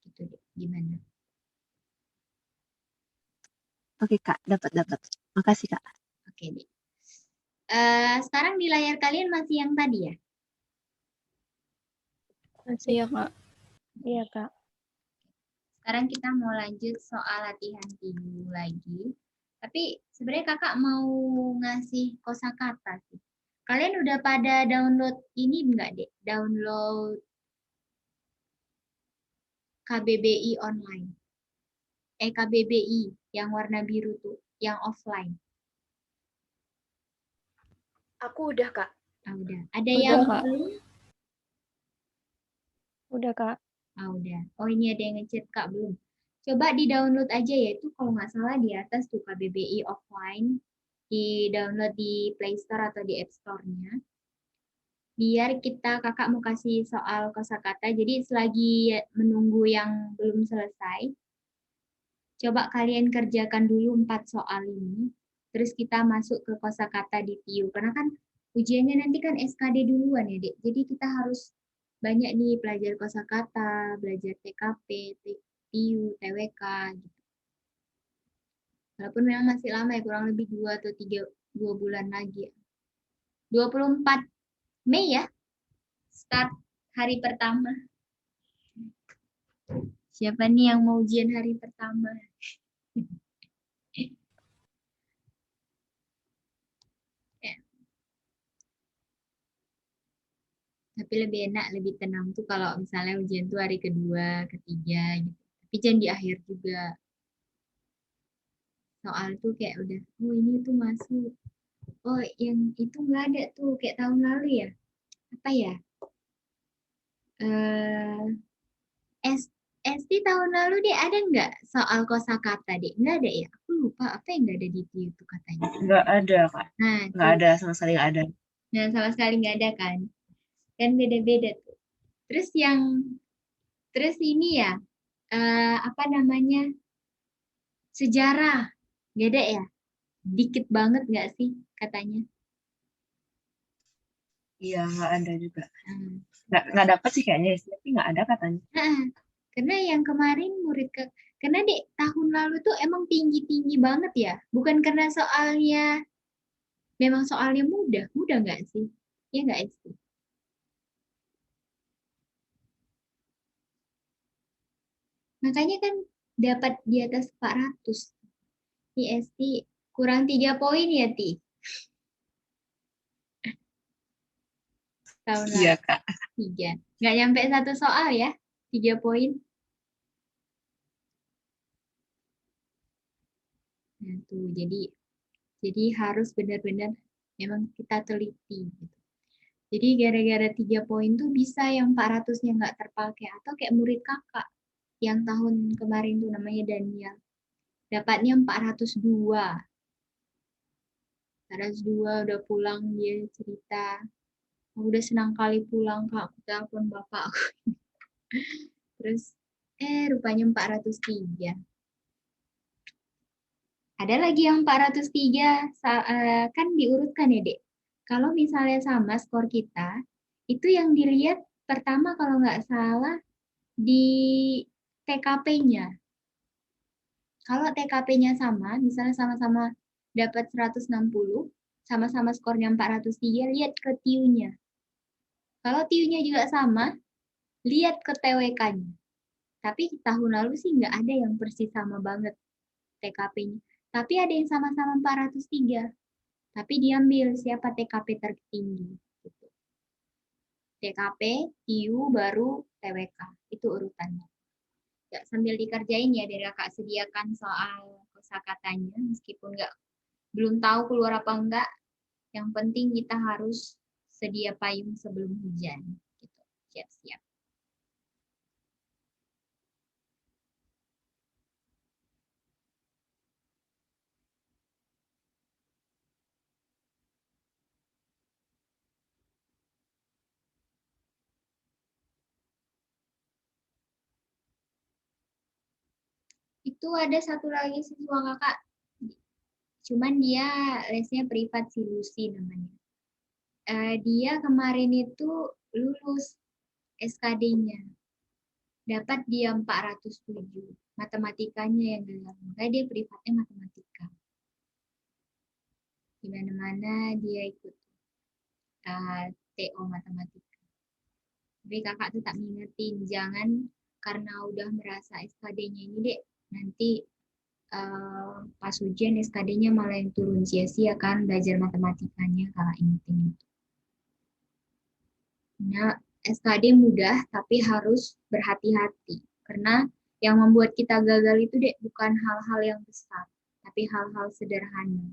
Gitu deh. Gimana? Oke, Kak, dapat. Makasih, Kak. Oke deh. Sekarang di layar kalian masih yang tadi ya? Iya, Kak. Iya, Kak. Sekarang kita mau lanjut soal latihan tidu lagi. Tapi sebenarnya kakak mau ngasih kosakata sih. Kalian udah pada download ini enggak, Dek? Download KBBI online. KBBI yang warna biru tuh, yang offline. Aku udah, Kak. Udah. Ada Udah, yang Kak. belum? Udah, Kak. Udah. Oh, ini ada yang ngechat, Kak, belum. Coba di-download aja ya, itu kalau nggak salah di atas tuh KBBI offline. Di-download di Play Store atau di App Store-nya. Biar kakak mau kasih soal kosakata. Jadi selagi menunggu yang belum selesai, coba kalian kerjakan dulu 4 soal ini. Terus kita masuk ke kosakata di TIU. Karena kan ujiannya nanti kan SKD duluan ya, Dek. Jadi kita harus banyak nih belajar kosakata, belajar TKP, TIU, TWK gitu. Walaupun memang masih lama ya, kurang lebih 2 atau 2 bulan lagi. 24 Mei ya, start hari pertama. Siapa nih yang mau ujian hari pertama? Ya. Tapi lebih enak, lebih tenang tuh kalau misalnya ujian tuh hari kedua, ketiga gitu. Tapi jangan di akhir juga. Soal tuh kayak udah, oh ini tuh masuk. Oh yang itu nggak ada tuh, kayak tahun lalu ya. Apa ya? Esti tahun lalu deh ada nggak soal kosakata deh? Nggak ada ya? Aku lupa apa yang nggak ada di itu katanya. Nggak ada, Kak. Nah, Nggak ada, sama sekali nggak ada. Nah, sama sekali nggak ada kan? Kan beda-beda tuh. Terus ini ya, apa namanya, sejarah, nggak ada ya? Dikit banget nggak sih katanya? Iya, nggak ada juga. Nggak dapat sih kayaknya, tapi nggak ada katanya. Karena yang kemarin karena Dek, tahun lalu tuh emang tinggi-tinggi banget ya. Bukan karena soalnya, memang soalnya mudah nggak sih? Ya nggak sih? Makanya kan dapat di atas 400. Di Esti kurang 3 poin ya, Ti? Tahun lalu. Iya, Kak. 3. Nggak nyampe 1 soal ya? 3 poin. Nah, tuh, jadi harus benar-benar memang kita teliti. Gitu. Jadi gara-gara 3 poin tuh bisa yang 400-nya nggak terpakai. Atau kayak murid kakak yang tahun kemarin tuh namanya Daniel. Dapatnya 402. 402 udah pulang dia cerita. Aku udah senang kali pulang kak, aku telepon bapak aku. Terus rupanya 403. Ada lagi yang 403, kan diurutkan ya, Dek. Kalau misalnya sama skor kita, itu yang dilihat pertama kalau nggak salah di TKP-nya. Kalau TKP-nya sama, misalnya sama-sama dapat 160, sama-sama skornya 403, lihat ke TIU-nya. Kalau TIU-nya juga sama, lihat ke TWK-nya. Tapi tahun lalu sih nggak ada yang persis sama banget TKP-nya. Tapi ada yang sama-sama 403. Tapi diambil siapa TKP tertinggi. Gitu. TKP, TIU, baru TWK. Itu urutannya. Ya, sambil dikerjain ya dari kakak sediakan soal kosakatanya. Meskipun belum tahu keluar apa enggak. Yang penting kita harus sedia payung sebelum hujan. Gitu. Siap-siap. Itu ada satu lagi siswa kakak, cuman dia lesnya privat sih, Lucy namanya. Dia kemarin itu lulus SKD-nya, dapat dia 407, matematikanya yang dalam, makanya dia privatnya matematika. Di mana-mana dia ikut TO matematika. Tapi kakak tetap ngingetin, jangan karena udah merasa SKD-nya ini dek, nanti pas ujian SKD-nya malah yang turun sia-sia kan belajar matematikanya kalau ingetin itu. Nah, SKD mudah tapi harus berhati-hati karena yang membuat kita gagal itu dek bukan hal-hal yang besar tapi hal-hal sederhana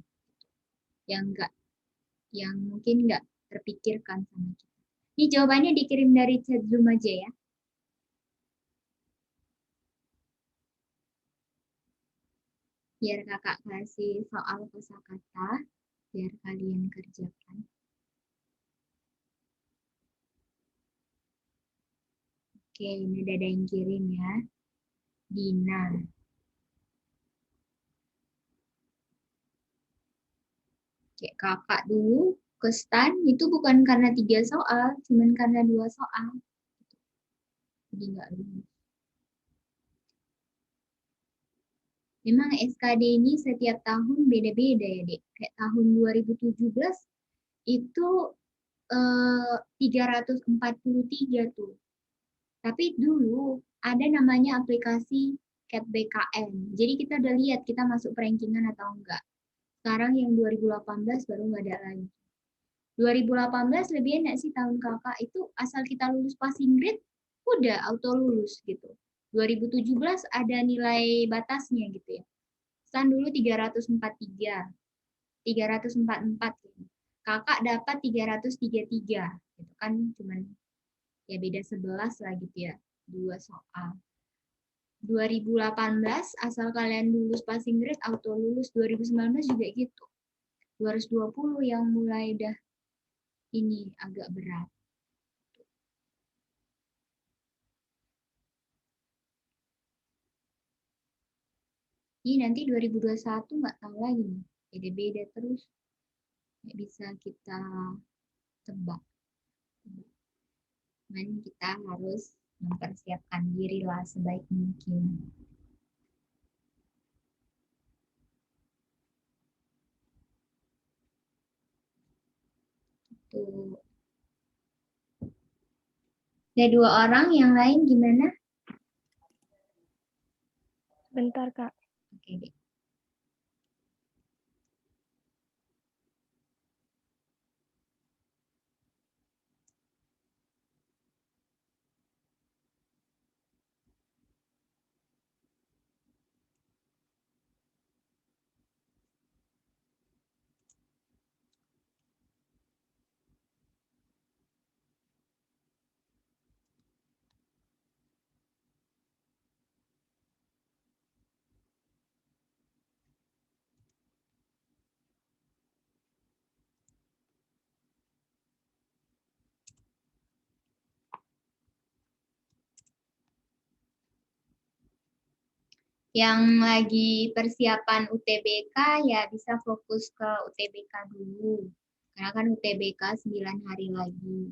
yang mungkin nggak terpikirkan sama kita. Ini jawabannya dikirim dari chat Zoom aja ya. Biar kakak kasih soal kosakata, biar kalian kerjakan. Oke, ini udah ada yang kirim ya. Dina. Oke, kakak dulu ke STAN itu bukan karena 3 soal, cuman karena 2 soal. Jadi nggak lulus. Memang SKD ini setiap tahun beda-beda ya, Dek. Kayak tahun 2017 itu 343 tuh. Tapi dulu ada namanya aplikasi CAT BKN. Jadi kita udah lihat kita masuk rankingan atau enggak. Sekarang yang 2018 baru nggak ada lagi. 2018 lebih enak sih tahun kakak itu asal kita lulus passing grade udah auto lulus gitu. 2017 ada nilai batasnya gitu ya. STAN dulu 343, 344 gitu. Kakak dapat 333 gitu kan cuman ya beda 11 lah gitu ya. 2 soal. 2018 asal kalian lulus passing grade auto lulus, 2019 juga gitu. 220 yang mulai dah ini agak berat. Ini nanti 2021 nggak tahu lagi nih, beda-beda terus. Nggak bisa kita tebak. Cuman kita harus mempersiapkan diri lah sebaik mungkin. Tuh. Ada 2 orang, yang lain gimana? Bentar, Kak. Oke, deh. Yang lagi persiapan UTBK ya bisa fokus ke UTBK dulu. Karena kan UTBK 9 hari lagi.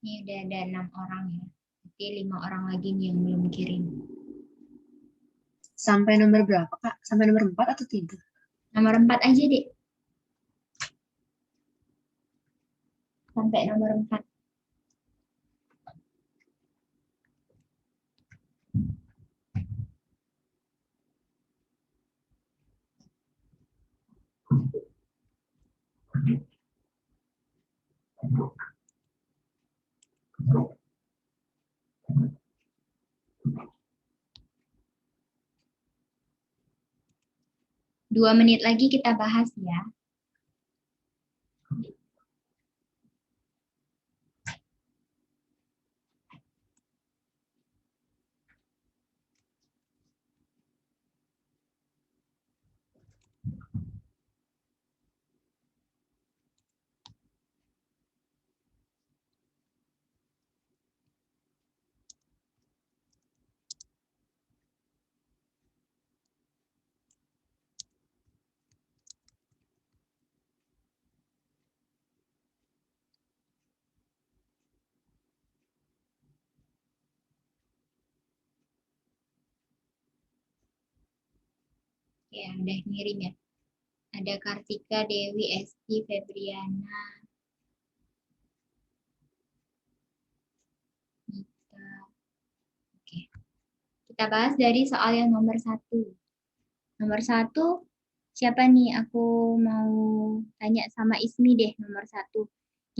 Ini udah ada 6 orang ya. Berarti 5 orang lagi nih yang belum kirim. Sampai nomor berapa, Kak? Sampai nomor 4 atau 3? Nomor 4 aja, Dek. Sampai nomor 4. Dua menit lagi kita bahas ya. Ya, udah ngirim ya. Ada Kartika, Dewi, Esti, Febriana, Nita. Oke. Kita bahas dari soal yang nomor 1. Nomor 1, siapa nih? Aku mau tanya sama Ismi deh, nomor 1.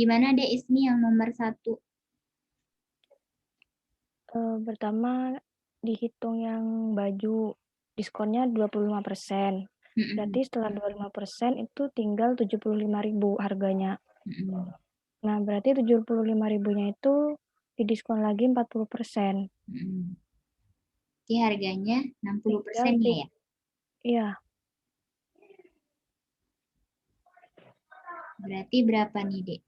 Gimana deh Ismi yang nomor 1? Pertama dihitung yang baju, diskonnya 25%. Berarti setelah 25% itu tinggal 75.000 harganya. Nah, berarti 75.000-nya itu didiskon lagi 40%. Jadi harganya 60% ya? Iya. Berarti berapa nih, Dek?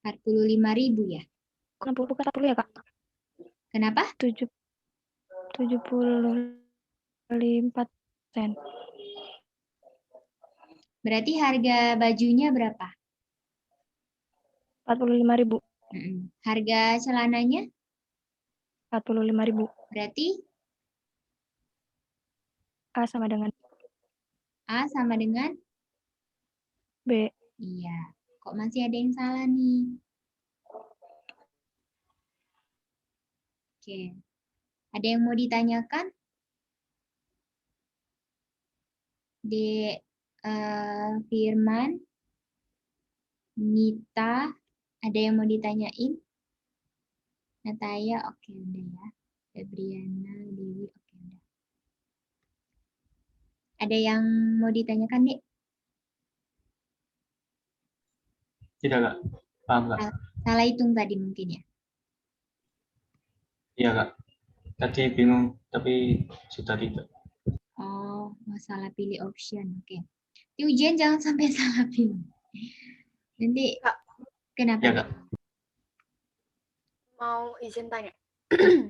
Rp45.000 ya? 60 bukan 40 ya, Kak? Kenapa? 74%. Berarti harga bajunya berapa? 45.000. Harga celananya? 45.000. Berarti? A sama dengan A sama dengan? B. Iya. Kok masih ada yang salah nih? Oke. Ada yang mau ditanyakan? Firman, Nita, ada yang mau ditanyain? Nataya, oke udah ya. Febriana, Dewi, oke udah. Ada yang mau ditanyakan, Dek? Tidak, Kak. Paham, Kak? Salah hitung tadi mungkin ya? Iya, Kak. Tadi bingung, tapi sudah tidak. Oh, salah pilih option. Oke. Di ujian jangan sampai salah pilih. Nanti Kak, kenapa? Ya, Dek? Kak. mau izin tanya.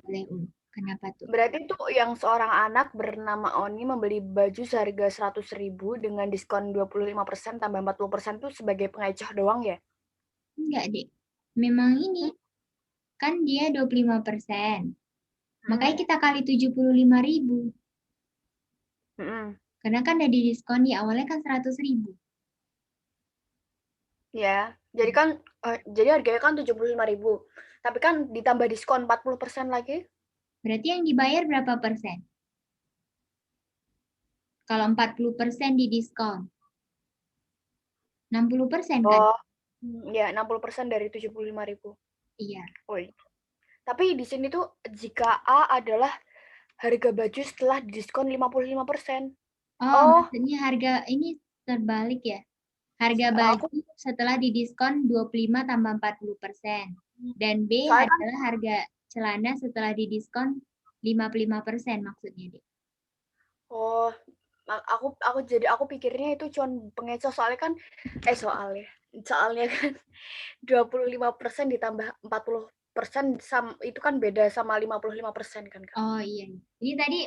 Boleh, kenapa tuh? Berarti tuh yang seorang anak bernama Oni membeli baju seharga 100.000 dengan diskon 25% tambah 40% tuh sebagai pengecoh doang ya? Enggak, Dek. Memang ini kan dia 25%. Makanya kita kali 75.000. Karena kan ada di diskon di awalnya kan 100.000. Ya, jadi kan jadi harganya kan 75.000. Tapi kan ditambah diskon 40% lagi. Berarti yang dibayar berapa persen? Kalau 40% di diskon. 60% kan? Oh, ya 60% dari 75.000. Iya. Oh, iya. Tapi di sini tuh jika A adalah harga baju setelah diskon 55%. Oh, maksudnya harga ini terbalik ya. Harga baju setelah didiskon 25 tambah 40%. Dan B adalah harga celana setelah didiskon 55% maksudnya, Dek. Oh, aku pikirnya itu cuma pengecoh soalnya kan soalnya kan 25% ditambah 40% itu kan beda sama 55% kan, Kak. Oh iya. Ini tadi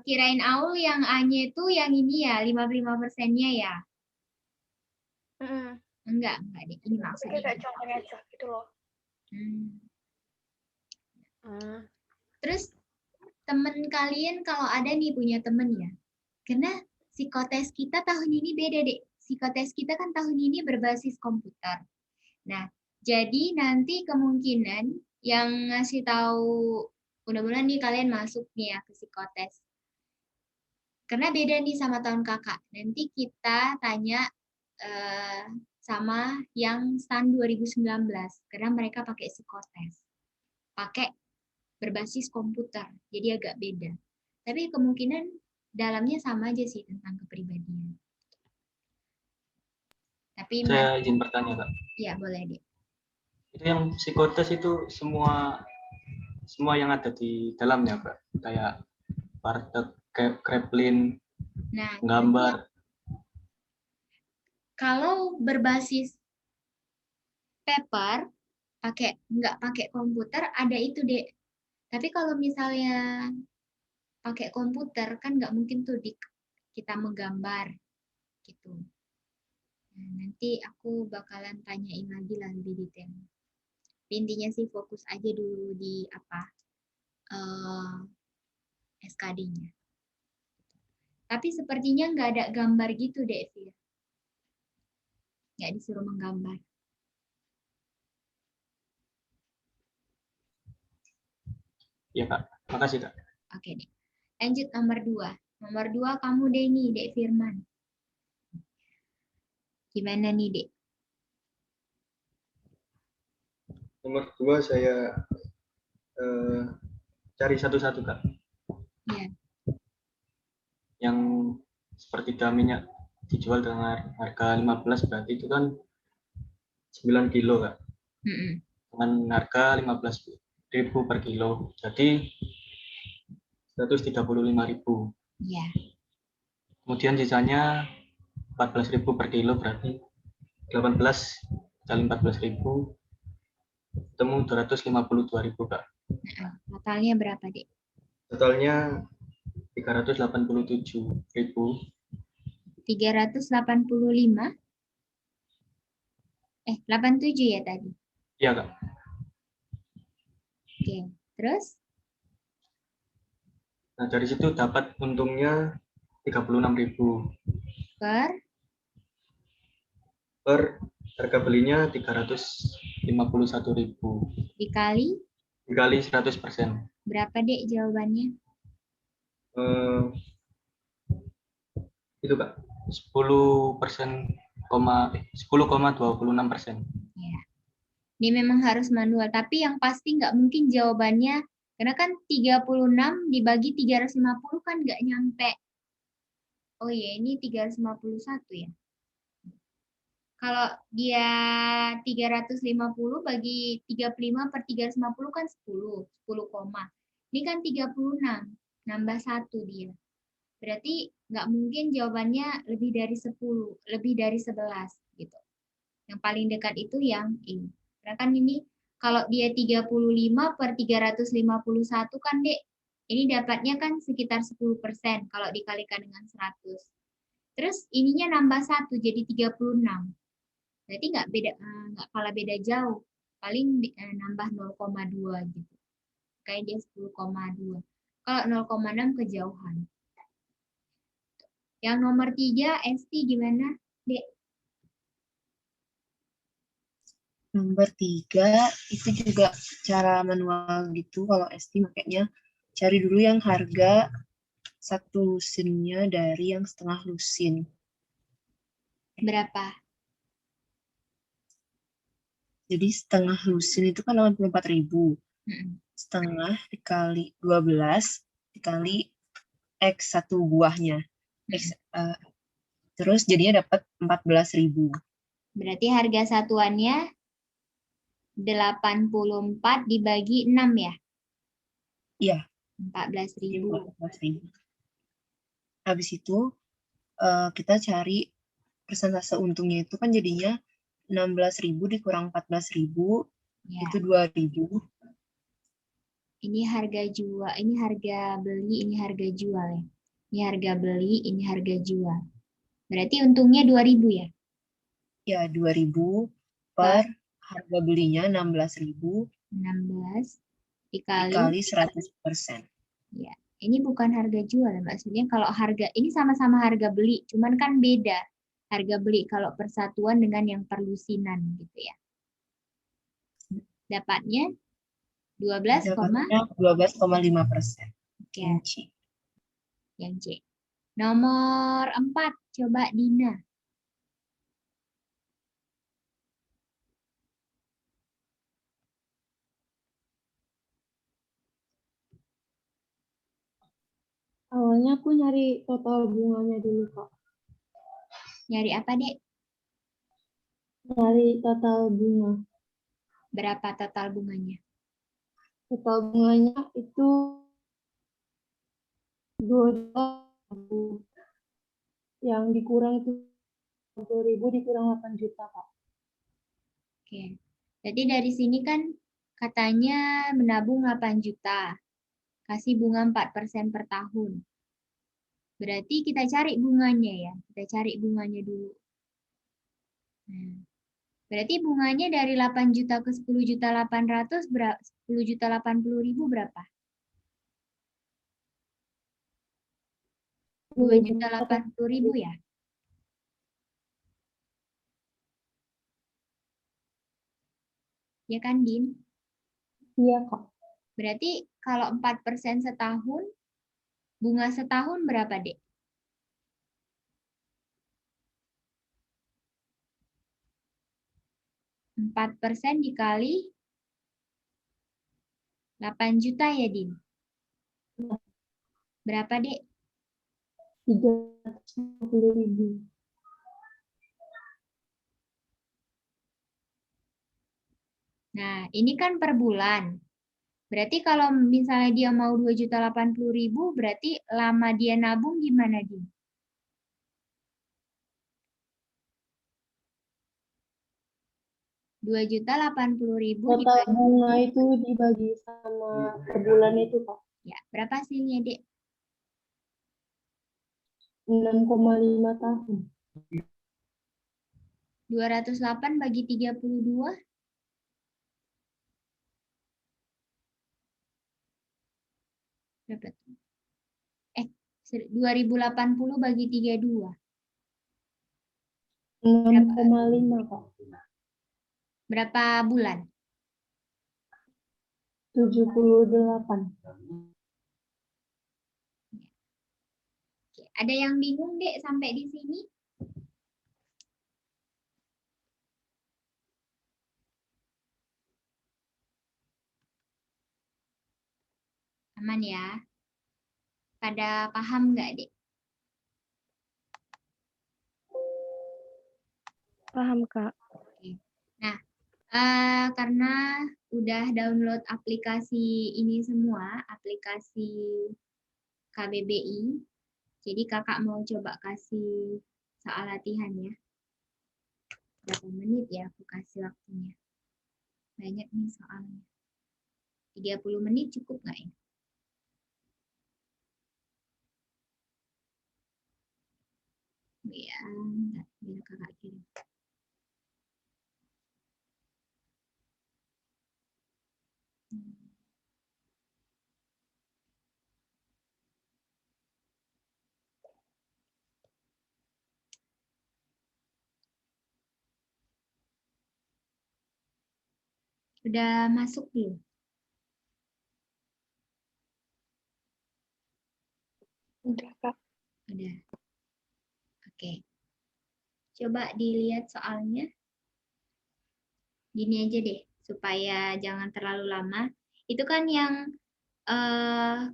kirain Aul yang A-nya itu yang ini ya, 55%-nya ya. Enggak deh. Ini maksudnya. Kayak contohnya aja gitu loh. Terus temen kalian kalau ada nih punya temen ya. Karena psikotes kita tahun ini beda, Dek. Psikotes kita kan tahun ini berbasis komputer. Nah, jadi nanti kemungkinan yang ngasih tahu mudah-mudahan nih kalian masuk nih ya ke psikotes. Karena beda nih sama tahun kakak. Nanti kita tanya sama yang STAN 2019 karena mereka pakai psikotes. Pakai berbasis komputer. Jadi agak beda. Tapi kemungkinan dalamnya sama aja sih tentang kepribadian. Tapi Saya izin bertanya, Kak. Ya, boleh, Dek. Itu yang psikotes itu semua yang ada di dalamnya, Kak. Kayak Bartek, Kreplin, gambar. Kalau berbasis paper, nggak pakai komputer, ada itu, Dek. Tapi kalau misalnya pakai komputer, kan nggak mungkin tuh kita menggambar. Gitu. Nah, nanti aku bakalan tanyain lagi lah lebih detail. Intinya sih fokus aja dulu di SKD-nya. Tapi sepertinya nggak ada gambar gitu, Dek, Fir. Nggak disuruh menggambar. Iya, Kak. Makasih, Kak. Oke, Dek. Lanjut nomor 2. Nomor 2 kamu, Denny, Dek Firman. Gimana nih, Dek? Nomor 2 saya cari satu-satu, Kak. Iya. Yang sepertiga minyak dijual dengan harga 15 berarti itu kan 9 kilo, Kak. Dengan harga 15.000 per kilo. Jadi 135.000. Iya. Kemudian sisanya 14.000 per kilo berarti 18 kali 14.000 ketemu 252.000, Kak. Totalnya berapa, Dek? Totalnya 387.000. 385? 87 ya tadi? Iya, Kak. Oke, terus? Nah, dari situ dapat untungnya 36.000. Per harga belinya 351.000. Dikali 100%. berapa, Dek, jawabannya? Itu, Kak. 10,26%. Ya. Ini memang harus manual, tapi yang pasti nggak mungkin jawabannya, karena kan 36 dibagi 350 kan nggak nyampe. Oh iya, ini 351 ya. Kalau dia 350 bagi 35 per 350 kan 10 koma. Ini kan 36. Nambah 1 dia. Berarti nggak mungkin jawabannya lebih dari 10, lebih dari 11 gitu. Yang paling dekat itu yang E. Karena kan ini kalau dia 35 per 351 kan, Dek. Ini dapatnya kan sekitar 10% kalau dikalikan dengan 100. Terus ininya nambah 1 jadi 36. Berarti nggak kalah beda jauh. Paling nambah 0,2 gitu. Kayak dia 10,2. Kalau 0,6 kejauhan. Yang nomor 3, Esti gimana, Dek? Nomor 3 itu juga cara manual gitu. Kalau ST makanya cari dulu yang harga 1 lusinnya dari yang setengah lusin. Berapa? Jadi setengah lusin itu kan 84.000. Setengah dikali 12 dikali X 1 buahnya. Terus jadinya dapat 14.000. Berarti harga satuannya 84 dibagi 6 ya? Iya. 14.000. 14.000. Habis itu kita cari persentase untungnya itu kan jadinya 16.000 dikurang 14.000 ya. Itu 2.000. Ini harga jual, ini harga beli, ini harga jual ya. Ini harga beli, ini harga jual. Berarti untungnya 2.000 ya? Ya, 2.000 per harga belinya 16.000. 16 dikali 100%. Ya, ini bukan harga jual, maksudnya kalau harga ini sama-sama harga beli, cuman kan beda harga beli kalau persatuan dengan yang perlusinan gitu ya. Dapatnya 12,5%. Oke. Yang C. Nomor 4, coba Dina. Awalnya aku nyari total bunganya dulu, Kak. Nyari apa, Dek? Nyari total bunga. Berapa total bunganya? Total bunganya itu 2.000. Yang dikurang itu 2.000 dikurang 8 juta, Kak. Oke. Jadi dari sini kan katanya menabung 8 juta. Kasih bunga 4% per tahun. Berarti kita cari bunganya ya. Kita cari bunganya dulu. Nah, berarti bunganya dari 8 juta ke 10.800 berapa? 10.080.000 berapa? 2.080.000 ya? Ya kan, Din? Iya, Kak. Berarti kalau 4% setahun, bunga setahun berapa, Dek? Empat persen dikali 8 juta ya, Din? Berapa, Dek? 350.000. Nah, ini kan per bulan. Berarti kalau misalnya dia mau 2.080.000, berarti lama dia nabung gimana, Din? Total bunga itu dibagi sama per bulan itu, Pak. Ya, berapa hasilnya, Dek? 6,5 tahun. 208 bagi 32. Berapa tuh? 2080 bagi 32. 6,5, Kak. Berapa bulan? 78. Ada yang bingung, Dek, sampai di sini? Aman ya? Pada paham nggak, Dek? Paham, Kak. Oke. Nah, karena udah download aplikasi ini semua, aplikasi KBBI. Jadi kakak mau coba kasih soal latihan ya. Berapa menit ya aku kasih waktunya? Banyak nih soalnya. 30 menit cukup nggak ya? Biar kakak kirim. Udah masuk belum? Udah, Kak. Udah. Oke. Coba dilihat soalnya. Gini aja deh, supaya jangan terlalu lama. Itu kan yang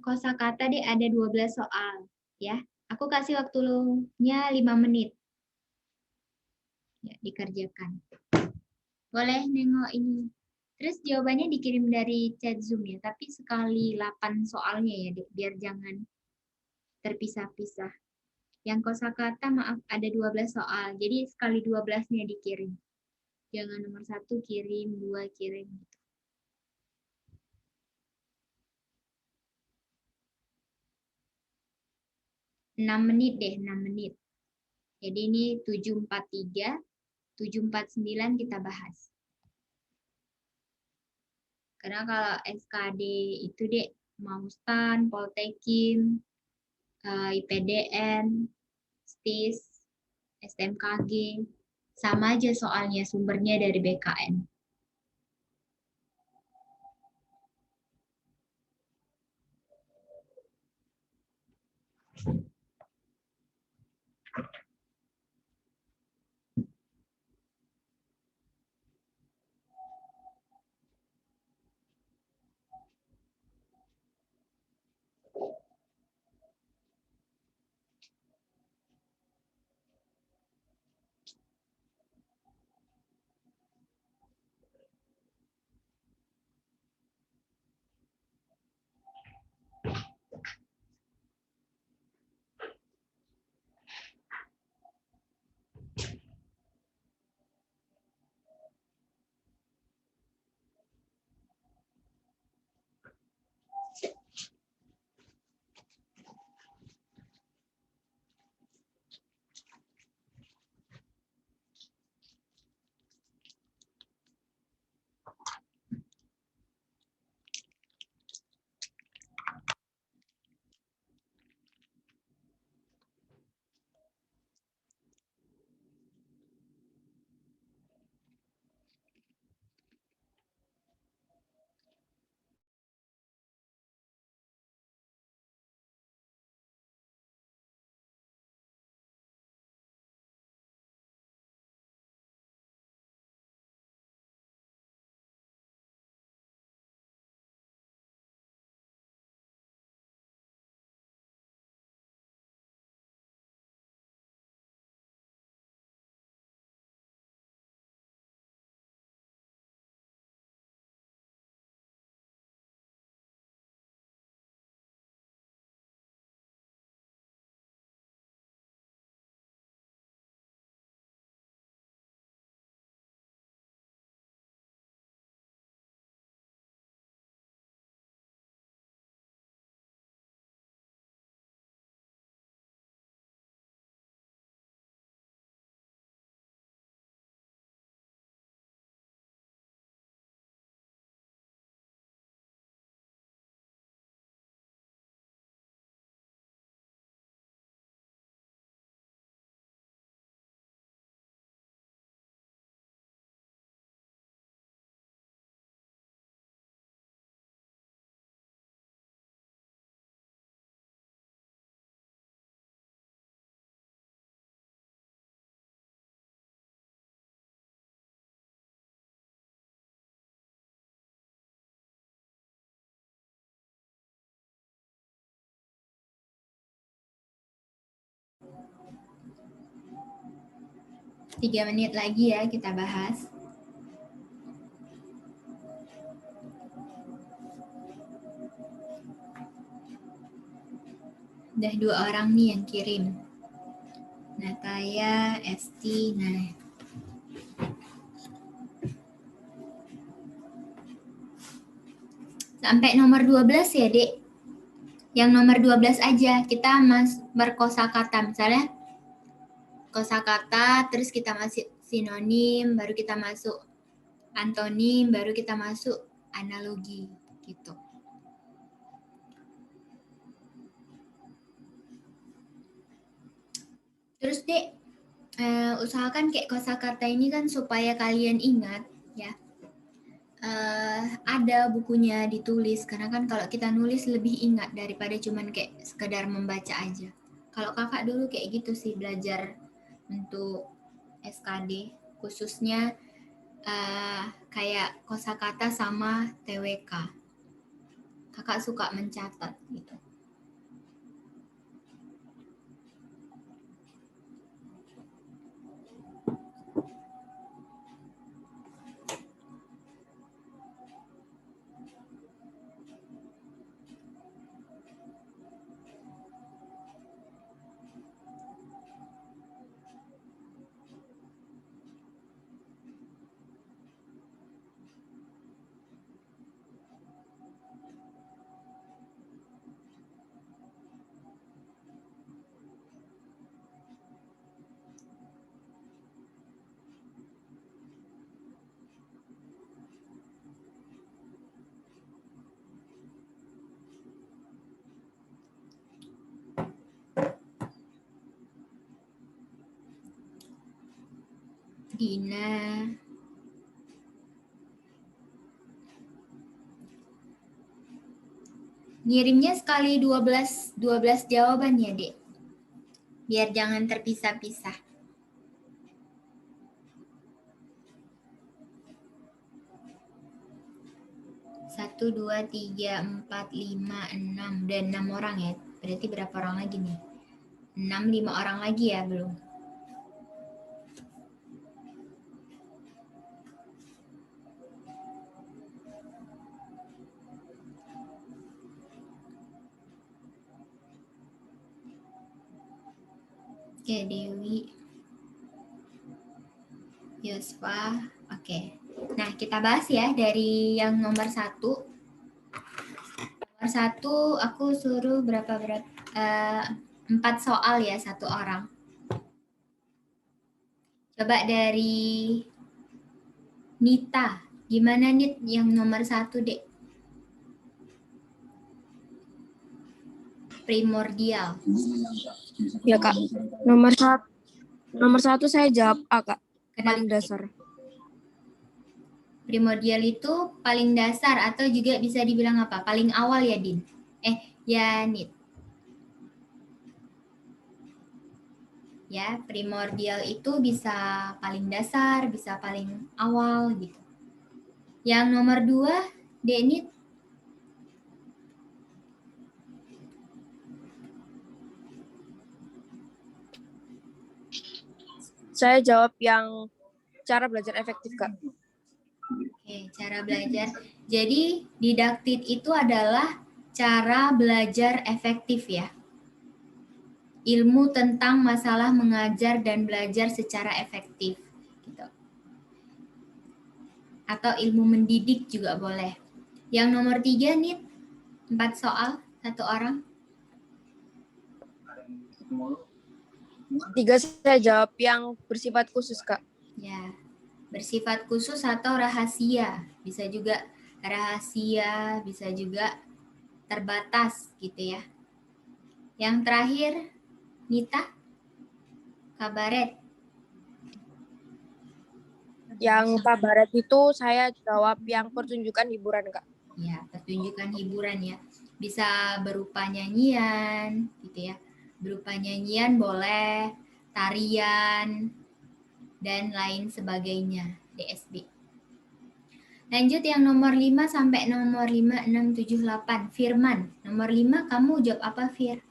kosakata deh ada 12 soal. Ya, aku kasih waktunya 5 menit. Ya, dikerjakan. Boleh nengok ini. Terus jawabannya dikirim dari chat Zoom ya, tapi sekali 8 soalnya ya, biar jangan terpisah-pisah. Yang kosakata maaf ada 12 soal, jadi sekali 12-nya dikirim. Jangan nomor 1 kirim, 2 kirim. 6 menit deh, 6 menit. Jadi ini 743, 749 kita bahas. Karena kalau SKD itu deh, mau STAN, Poltekim, IPDN, STIS, STMKG, sama aja soalnya sumbernya dari BKN. Tiga menit lagi ya kita bahas. Udah 2 orang nih yang kirim. Nataya, Esti, nah. Sampai nomor 12 ya, Dek. Yang nomor 12 aja, kita berkosakata. Misalnya kosakata, terus kita masuk sinonim, baru kita masuk antonim, baru kita masuk analogi gitu. Terus Dek, usahakan kayak kosakata ini kan supaya kalian ingat ya. Ada bukunya ditulis, karena kan kalau kita nulis lebih ingat daripada cuman kayak sekedar membaca aja. Kalau kakak dulu kayak gitu sih belajar untuk SKD, khususnya kayak kosakata sama TWK. Kakak suka mencatat gitu. Dina. Ngirimnya sekali 12 jawaban ya, Dek. Biar jangan terpisah-pisah. 1, 2, 3, 4, 5, 6. Dan 6 orang ya. Berarti berapa orang lagi nih? 6, 5 orang lagi ya belum? Oke, Dewi, Yosfa, oke. Nah, kita bahas ya dari yang nomor 1. Nomor 1 aku suruh 4 soal ya, 1 orang. Coba dari Nita, gimana Nit yang nomor 1, Dek? Primordial. Ya Kak, nomor 1 saya jawab A Kak. Paling dasar. Primordial itu paling dasar atau juga bisa dibilang apa? Paling awal ya, Din? Ya, Nit. Ya, primordial itu bisa paling dasar, bisa paling awal gitu. Yang nomor 2, Denit. Saya jawab yang cara belajar efektif, Kak. Oke, cara belajar. Jadi, didaktik itu adalah cara belajar efektif ya. Ilmu tentang masalah mengajar dan belajar secara efektif. Gitu. Atau ilmu mendidik juga boleh. Yang nomor 3 nih, 4 soal, 1 orang. 3 saya jawab yang bersifat khusus, Kak. Ya, bersifat khusus atau rahasia. Bisa juga rahasia, bisa juga terbatas gitu ya. Yang terakhir, Nita, kabaret. Yang kabaret itu saya jawab yang pertunjukan hiburan, Kak. Ya, pertunjukan hiburan ya. Bisa berupa nyanyian gitu ya. Berupa nyanyian boleh, tarian, dan lain sebagainya, DSB. Lanjut yang nomor 5 sampai nomor 5, 6, 7, 8. Firman, nomor 5 kamu jawab apa, Fir?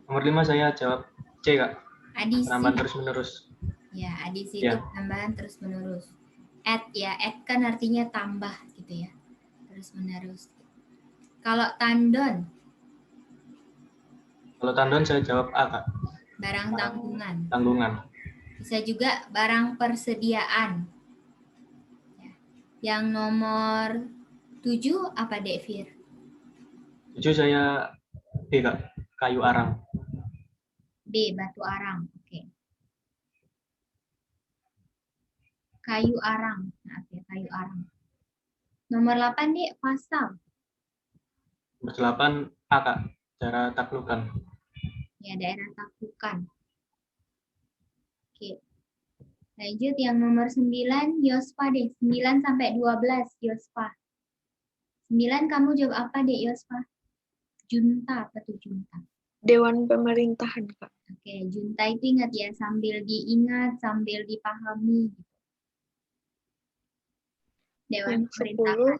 Nomor 5 saya jawab C, Kak. Adisi. Penambahan terus-menerus. Ya, adisi itu penambahan terus-menerus. Add ya, add kan artinya tambah gitu ya. Terus-menerus. Kalau tandon, Kalau tandon saya jawab A, Kak. Barang tanggungan. Tanggungan. Bisa juga barang persediaan. Ya. Yang nomor 7 apa, Dek Fir? 7 saya B, Kak. Kayu arang. B, batu arang. Oke. Kayu arang. Maaf ya, kayu arang. Nomor 8, Dek, pasal. Nomor 8 A, Kak. Cara taklukan. Ya, daerah taklukan. Oke. Lanjut yang nomor 9, Yospa deh. 9 sampai 12, Yospa. 9 kamu jawab apa deh, Yospa? Junta, apa tuh junta? Dewan Pemerintahan, Kak. Oke, junta itu ingat ya, sambil diingat, sambil dipahami. Dewan Yang 10, Pemerintahan.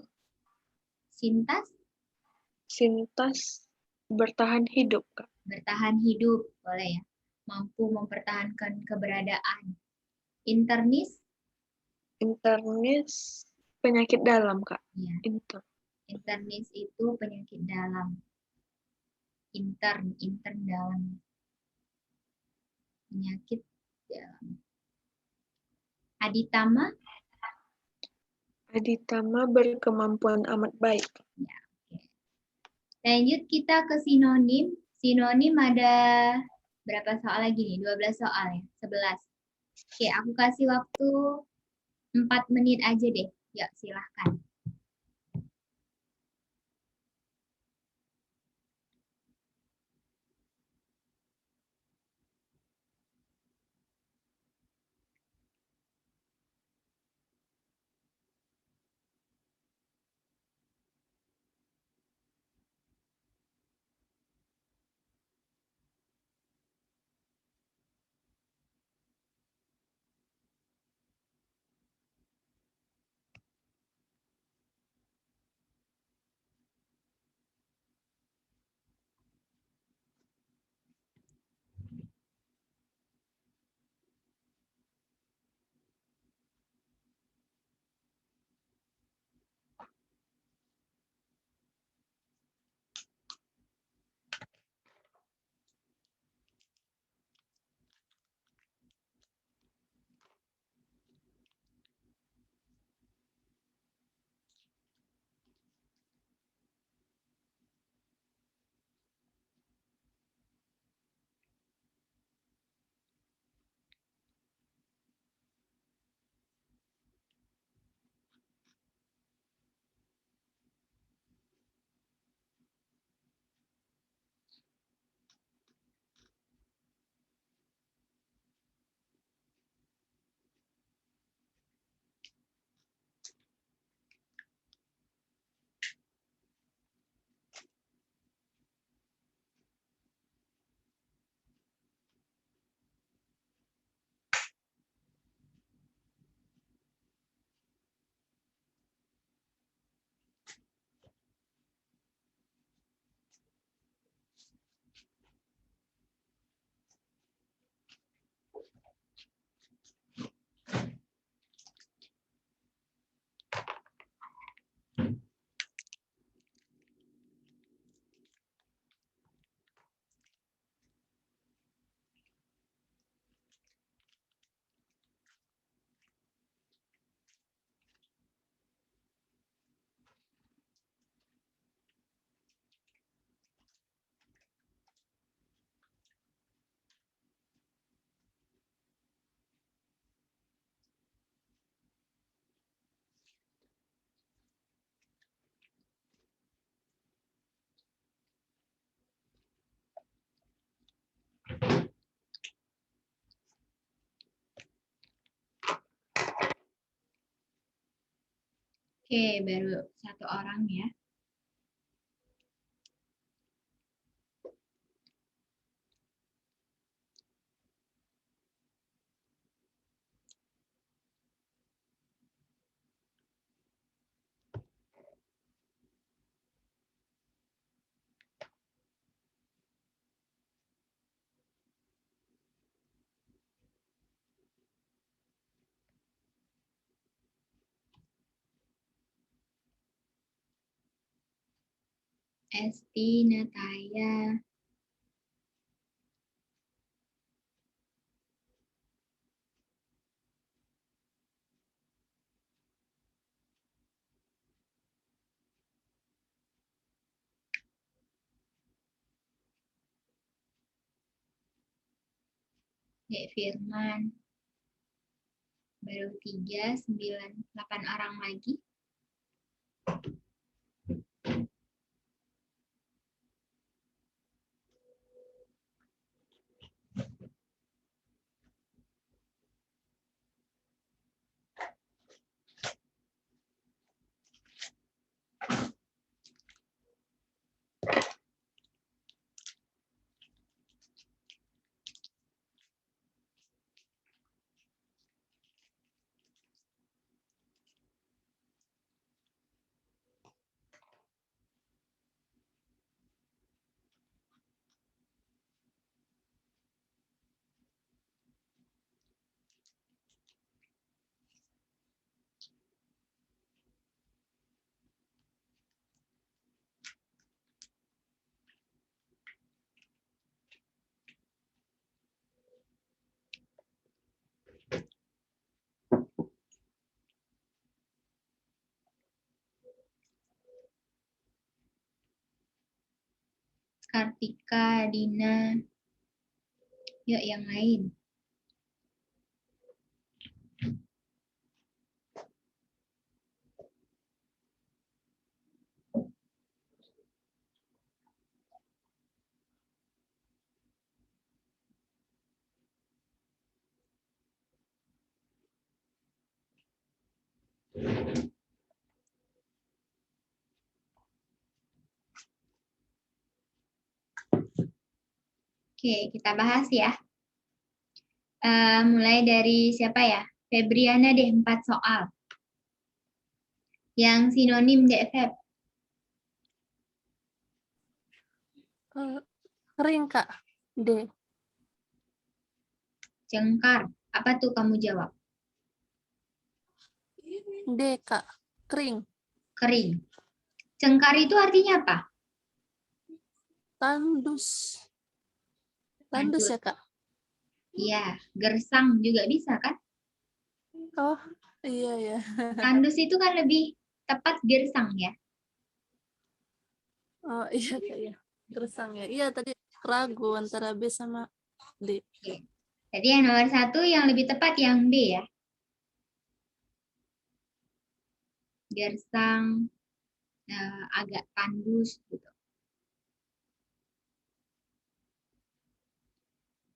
Sintas? Sintas bertahan hidup, Kak. Bertahan hidup, boleh ya. Mampu mempertahankan keberadaan. Internis? Internis penyakit dalam, Kak. Ya. Internis itu penyakit dalam. Intern dalam. Penyakit dalam. Aditama? Aditama berkemampuan amat baik. Ya, oke. Lanjut kita ke sinonim. Sinonim ada berapa soal lagi nih? 12 soal ya? 11. Oke, aku kasih waktu 4 menit aja deh. Yuk, silahkan. Oke, baru 1 orang ya. Esti, Nataya, Dek Firman. Baru 3, 9, 8 orang lagi. Kartika, Dina, yuk yang lain. Oke, kita bahas ya. Mulai dari siapa ya? Febriana deh, 4 soal. Yang sinonim deh, Feb. Kering, Kak. D. Cengkar. Apa tuh kamu jawab? D, Kak. Kering. Kering. Cengkar itu artinya apa? Tandus. Tandus ya, Kak? Iya, gersang juga bisa kan? Oh, iya ya. Tandus itu kan lebih tepat gersang ya. Oh, iya, Kak, ya. Gersang ya. Iya, tadi ragu antara B sama D. Oke. Jadi yang nomor 1 yang lebih tepat yang B ya. Gersang, agak tandus gitu.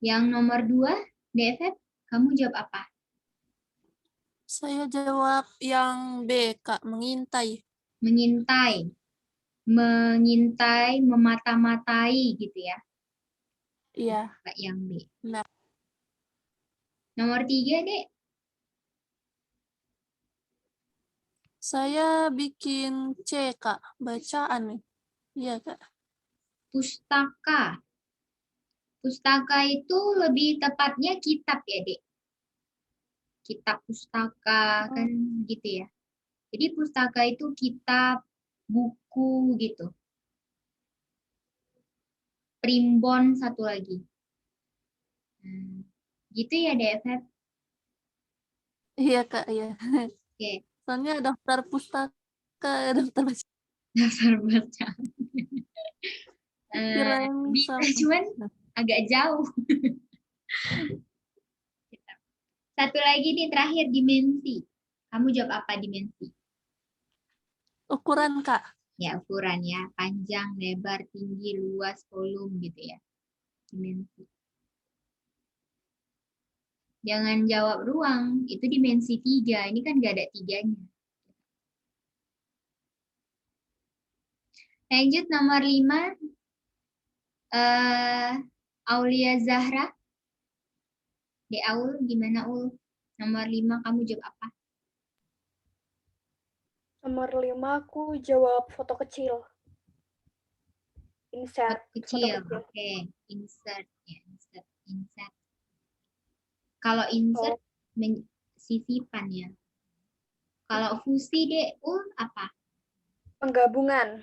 Yang nomor 2, DFF, kamu jawab apa? Saya jawab yang B, Kak. Mengintai. Mengintai. Mengintai, memata-matai gitu ya. Iya. Yang B. Nah. Nomor 3, Dek. Saya bikin C, Kak. Bacaan nih. Iya, Kak. Pustaka. Pustaka itu lebih tepatnya kitab ya, Dek. Kitab pustaka kan gitu ya. Jadi pustaka itu kitab, buku gitu. Primbon satu lagi. Gitu ya, DFF? Iya, Kak. Iya. Oke. Soalnya daftar pustaka, daftar baca. Daftar bacaan. Kirain Bisa, sama. cuman agak jauh. Satu lagi nih terakhir, dimensi. Kamu jawab apa dimensi? Ukuran, Kak. Ya, ukuran ya. Panjang, lebar, tinggi, luas, volume gitu ya. Dimensi. Jangan jawab ruang, itu dimensi 3. Ini kan nggak ada 3-nya. Lanjut nomor 5. Aulia Zahra. De Aul, gimana Ul? Nomor 5 kamu jawab apa? Nomor 5 aku jawab foto kecil. Insert. Foto kecil, oke. Insert ya, insert. Kalau insert sisipan ya. Kalau fusi deh, apa? Penggabungan.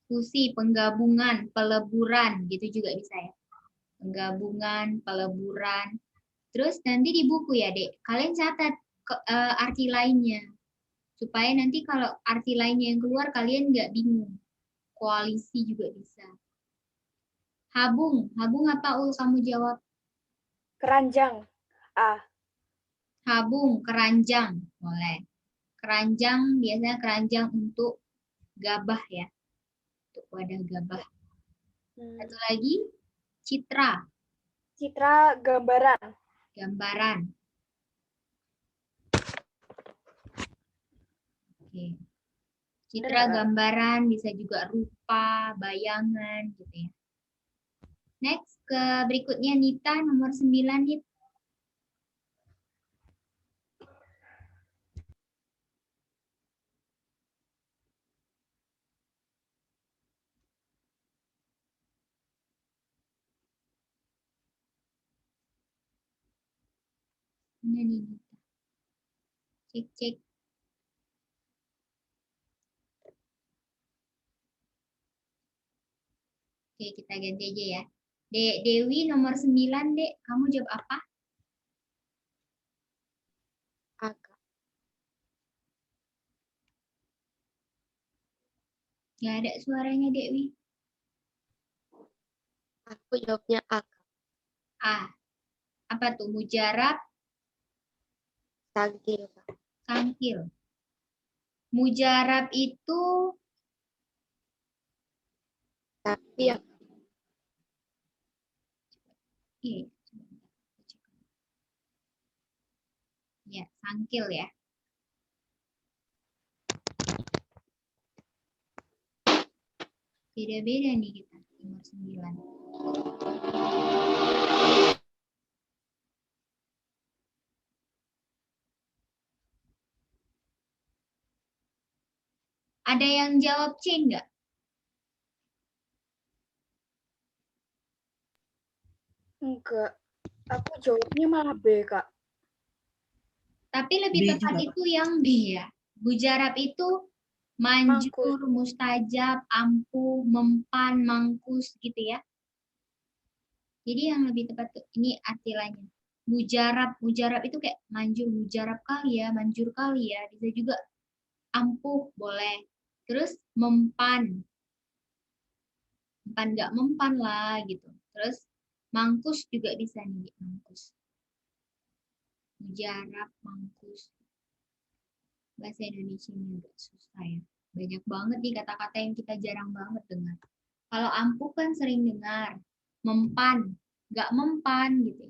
Fusi, penggabungan, peleburan, gitu juga bisa ya. Penggabungan, peleburan. Terus nanti di buku ya, Dek. Kalian catat arti lainnya. Supaya nanti kalau arti lainnya yang keluar, kalian nggak bingung. Koalisi juga bisa. Habung. Habung apa Ul? Kamu jawab. Keranjang. A. Habung, keranjang. Boleh. Keranjang, biasanya keranjang untuk gabah ya. Untuk wadah gabah. Satu lagi, citra. Citra, gambaran. Gambaran. Oke. Citra, gambaran, bisa juga rupa, bayangan gitu ya. Next, ke berikutnya Nita, nomor 9, Nit. Mana nih Nita? Cek. Oke, kita ganti aja ya. Dek Dewi nomor 9, Dek. Kamu jawab apa? Agak. Nggak ada suaranya, Dewi. Aku jawabnya agak. A. Apa tuh? Mujarab, Sangkil, Kak. sangkil. Mujarab itu Tapi ya, ya, sangkil ya. Beda-beda nih kita, nomor 9. Ada yang jawab C enggak? Enggak. Aku jawabnya malah B, Kak. Tapi lebih B tepat juga, itu yang B ya. Mujarab itu manjur, mustajab, ampuh, mempan, mangkus gitu ya. Jadi yang lebih tepat tuh, ini artilanya. Mujarab itu kayak manjur, mujarab kali ya, manjur kali ya. Bisa juga ampuh, boleh. Terus mempan. Mempan nggak mempan lah gitu. Terus mangkus juga bisa nih, mangkus. Mujarab, mangkus. Bahasa Indonesia ini agak susah ya. Banyak banget nih kata-kata yang kita jarang banget dengar. Kalau ampuh kan sering dengar. Mempan, nggak mempan gitu.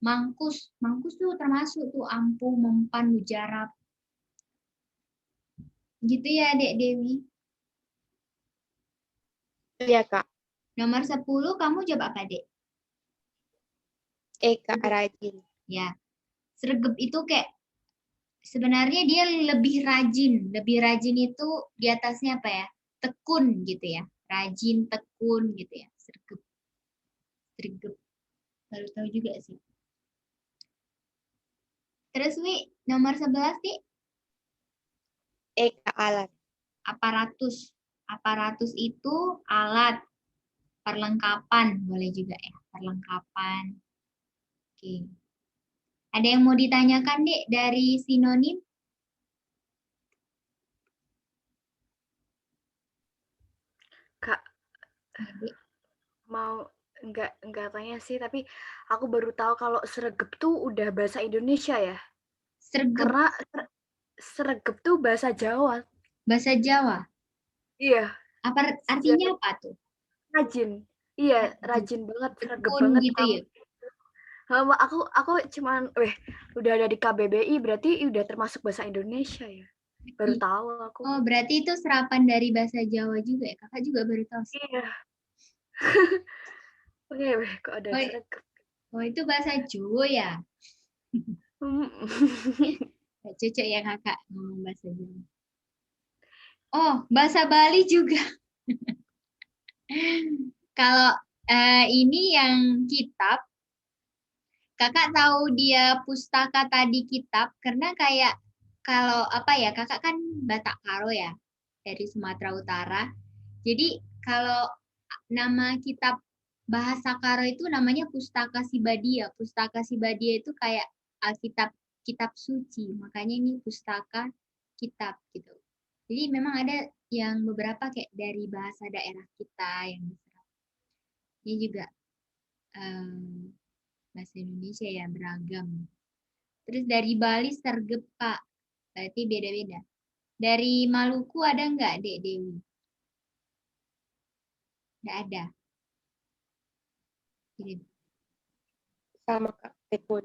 Mangkus tuh termasuk tuh ampuh, mempan, mujarab. Gitu ya, Dek Dewi. iya, Kak. Nomor 10 kamu jawab apa, Dek? Kak, rajin. Ya. Sregep itu kayak sebenarnya dia lebih rajin. Lebih rajin itu di atasnya apa ya? Tekun gitu ya. Rajin, tekun gitu ya. Sregep. Baru tahu juga sih. Terus Wi, nomor 11 Dik. Kak, alat. Aparatus. Aparatus itu alat. Perlengkapan boleh juga ya. Perlengkapan. Oke. Ada yang mau ditanyakan Dik dari sinonim? Kak, mau enggak tanya sih, tapi aku baru tahu kalau sregep tuh udah bahasa Indonesia ya. Sregep. Karena sregep tuh bahasa Jawa. Bahasa Jawa? Iya. Apa artinya apa tuh? Rajin. Iya, rajin banget, sregep Tekun banget. gitu ya? Aku cuman udah ada di KBBI, berarti udah termasuk bahasa Indonesia ya. Baru tahu aku. Oh, berarti itu serapan dari bahasa Jawa juga ya? Kakak juga baru tahu sih. Iya. Oke, kok ada sregep. Oh, itu bahasa Jawa ya? Cocok ya kakak ngomong bahasa Jawa. Oh, bahasa Bali juga. Kalau ini yang kitab, kakak tahu dia pustaka tadi kitab, karena kayak kalau apa ya, kakak kan Batak Karo ya, dari Sumatera Utara. Jadi kalau nama kitab bahasa Karo itu namanya Pustaka Sibadia. Pustaka Sibadia itu kayak Alkitab, kitab suci. Makanya ini pustaka kitab gitu. Jadi memang ada yang beberapa kayak dari bahasa daerah kita yang Ini juga bahasa Indonesia ya, beragam. Terus dari Bali sergepa, berarti beda-beda. Dari Maluku ada nggak, Dek Dewi? Nggak ada. Kirim. Sama Kak, tekun.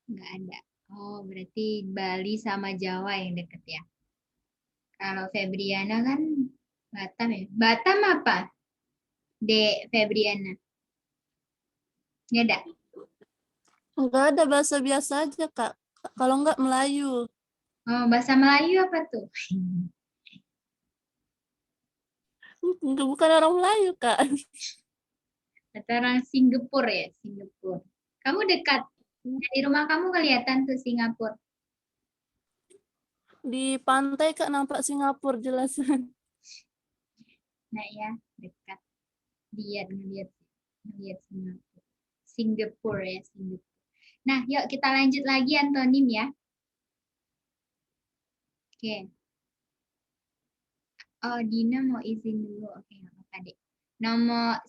Nggak ada. Oh, berarti Bali sama Jawa yang deket ya. Kalau Febriana kan Batam ya. Batam apa? Dek Febriana. Nggak ada. Enggak ada, bahasa biasa aja, Kak. Kalau enggak Melayu. Oh, bahasa Melayu apa tuh? Enggak, bukan orang Melayu, Kak. Atau orang Singapura ya, Singapura. Kamu dekat. Dari rumah kamu kelihatan tuh Singapura. Di pantai, Kak, nampak Singapura jelas. Nah ya, dekat. Ngeliat Singapura. Singapura ya, Singapura. Nah, yuk kita lanjut lagi antonim ya. Oke. Oh, Dina mau izin dulu. Oke, nggak apa-apa, Dek.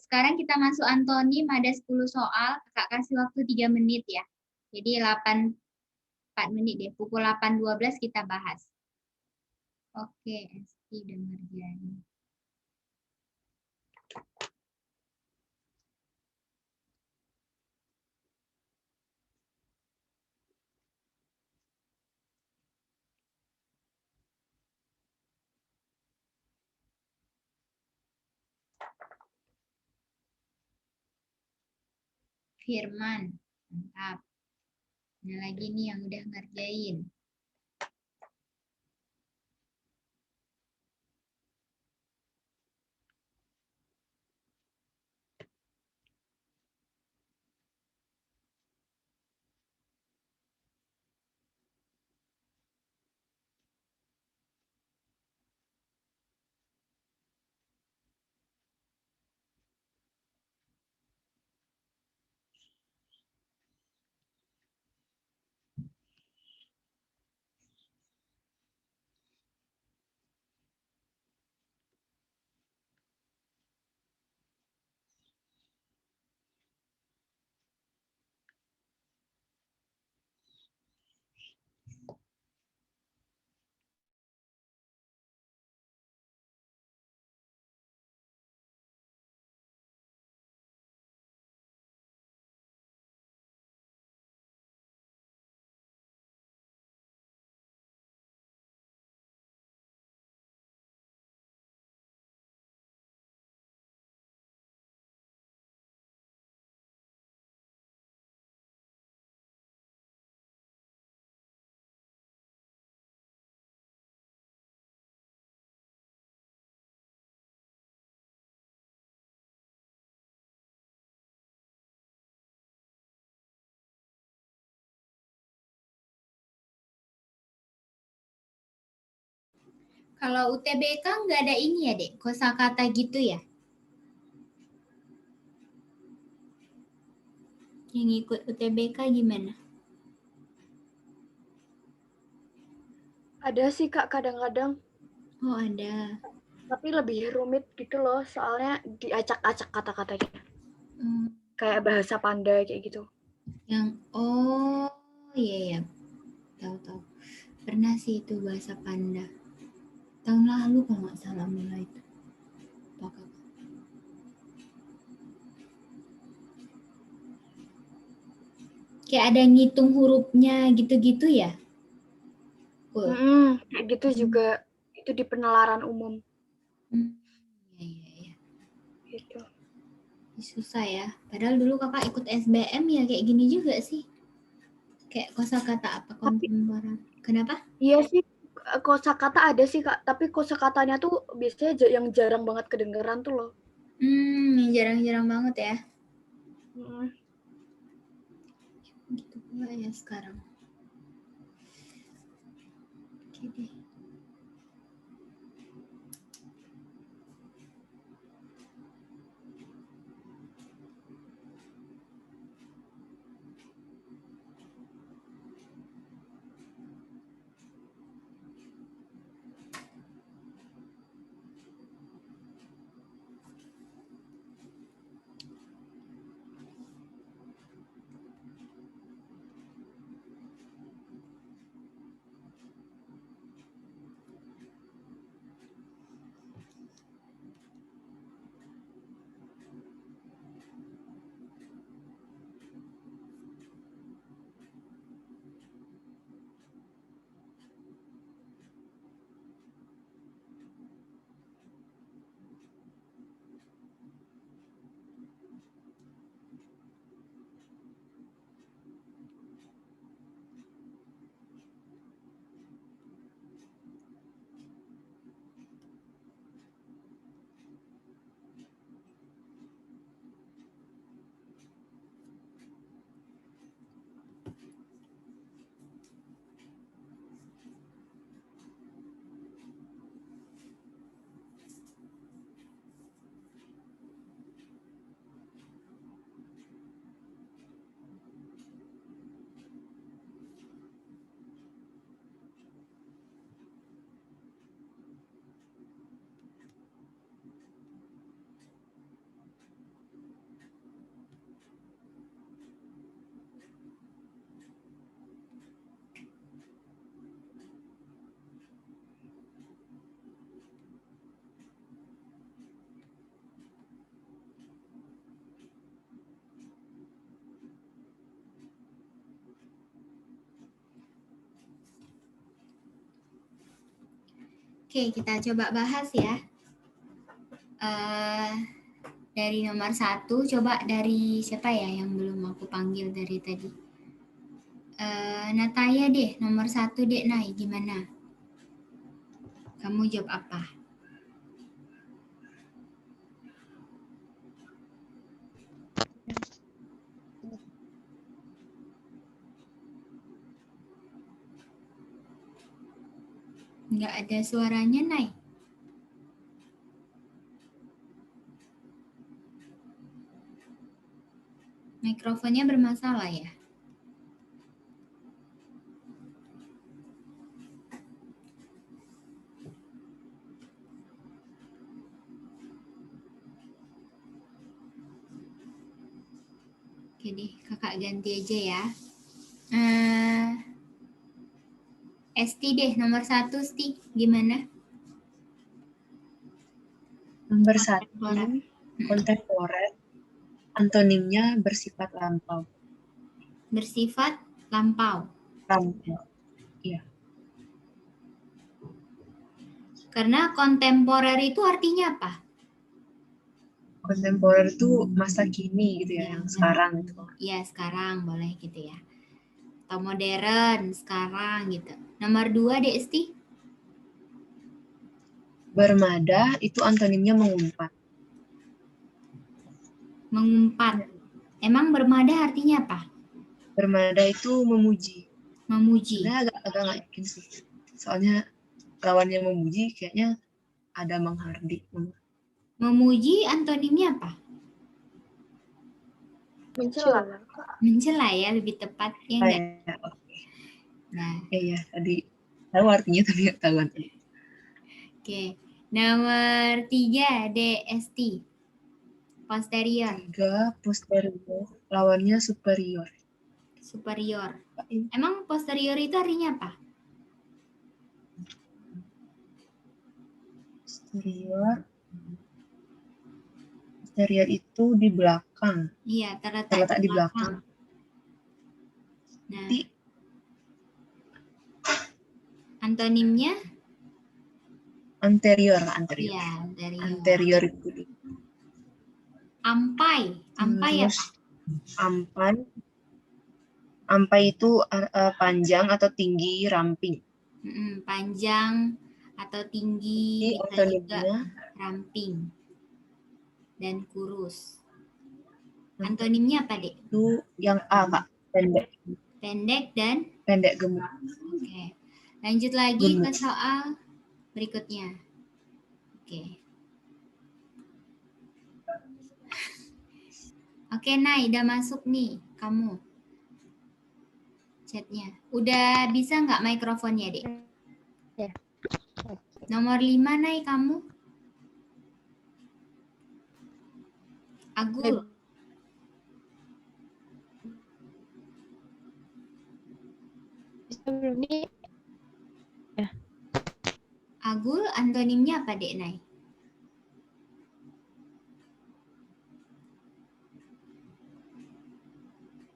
Sekarang kita masuk antonim, ada 10 soal. Kakak kasih waktu 3 menit ya. Jadi 4 menit deh. Pukul 8.12 kita bahas. Oke, Esti udah ngerjain. Firman, mantap. Ada lagi nih yang udah ngerjain. Kalau UTBK nggak ada ini ya, Dek? Kosakata gitu ya? Yang ikut UTBK gimana? Ada sih Kak kadang-kadang. Oh, ada. Tapi lebih rumit gitu loh, soalnya diacak-acak kata-katanya. Kayak bahasa Panda kayak gitu. Oh, iya ya. Tahu. Pernah sih itu bahasa Panda. Tahun lalu kalau nggak salah mulai itu. Kayak ada ngitung hurufnya gitu-gitu ya? Kayak gitu juga. Itu di penalaran umum. Iya. Gitu. Susah ya. Padahal dulu kakak ikut SBM ya kayak gini juga sih. Kayak kosakata apa kontemporer. Kenapa? Iya sih, kosakata ada sih Kak, tapi kosakatanya tuh biasanya yang jarang banget kedengeran tuh loh. Yang jarang-jarang banget ya. Gitu pula ya sekarang. Oke deh. Oke, kita coba bahas ya. Dari nomor 1, coba dari siapa ya yang belum aku panggil dari tadi? Nataya deh, nomor 1 deh, Nay, gimana? Kamu jawab apa? Nggak ada suaranya, Nay. Mikrofonnya bermasalah ya? Oke deh, kakak ganti aja ya. Esti deh, nomor 1, Sti. Gimana? Nomor 1, kontemporer. Antonimnya bersifat lampau. Bersifat lampau. Lampau. Iya. Karena kontemporer itu artinya apa? Kontemporer itu masa kini gitu ya, yang sekarang gitu. Iya, sekarang boleh gitu ya. Atau modern, sekarang gitu. Nomor 2 deh, Esti. Bermada itu antonimnya mengumpat. Mengumpat. Emang bermada artinya apa? Bermada itu memuji. Memuji. Sebenarnya agak nggak yakin sih. Soalnya lawannya memuji kayaknya ada menghardik. Memuji antonimnya apa? Mencela. Mencela ya, lebih tepat ya enggak? Ya, oke. Nah, iya tadi tahu artinya tapi nggak tahu artinya. Oke. Nomor 3 DST. Posterior. 3 posterior, lawannya superior. Superior. Emang posterior itu artinya apa? Posterior itu di belakang. Iya, terletak di belakang. Nah, antonimnya? Anterior. Iya, anterior. Anterior itu. Ampai. Ampai apa? Ampai itu panjang atau tinggi, ramping. Panjang atau tinggi, bisa juga ramping dan kurus. Antonimnya apa, Dek? Itu yang A, Kak. Pendek. Pendek dan? Pendek gemuk. Oke. Lanjut lagi ke soal berikutnya. Oke, Nay, udah masuk nih kamu chatnya. Udah bisa nggak mikrofonnya, Dek? Ya. Nomor 5, Nay, kamu. Agul. Belum nih. Ya. Agul antonimnya apa, Dek, Nay?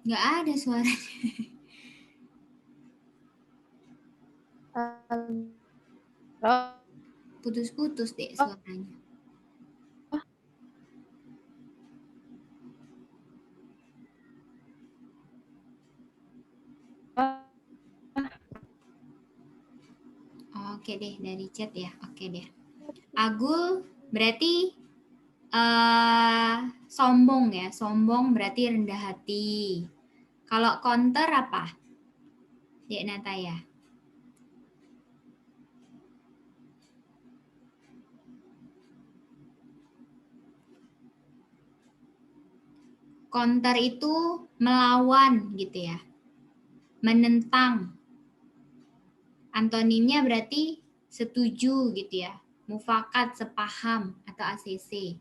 Nggak ada suaranya. Putus-putus, Dek, suaranya. Oke deh, dari chat ya. Oke deh. Agul berarti sombong ya. Sombong berarti rendah hati. Kalau counter apa? Dek Nataya. Counter itu melawan gitu ya. Menentang. Antonimnya berarti setuju gitu ya. Mufakat, sepaham atau ACC.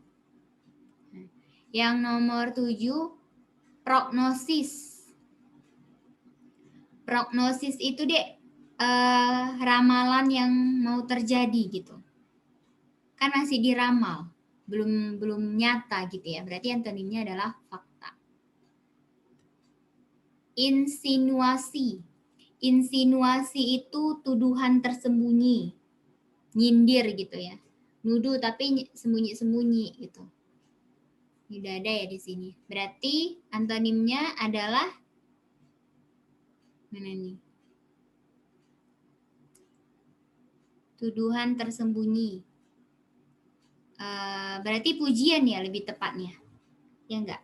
Yang nomor 7, prognosis. Prognosis itu, Dek, ramalan yang mau terjadi gitu. Kan masih diramal, belum nyata gitu ya. Berarti antonimnya adalah fakta. Insinuasi. Insinuasi itu tuduhan tersembunyi. nyindir gitu ya. Nuduh tapi sembunyi-sembunyi gitu. Ini udah ada ya di sini. Berarti antonimnya adalah mana nih? Tuduhan tersembunyi. Berarti pujian ya lebih tepatnya. Ya enggak?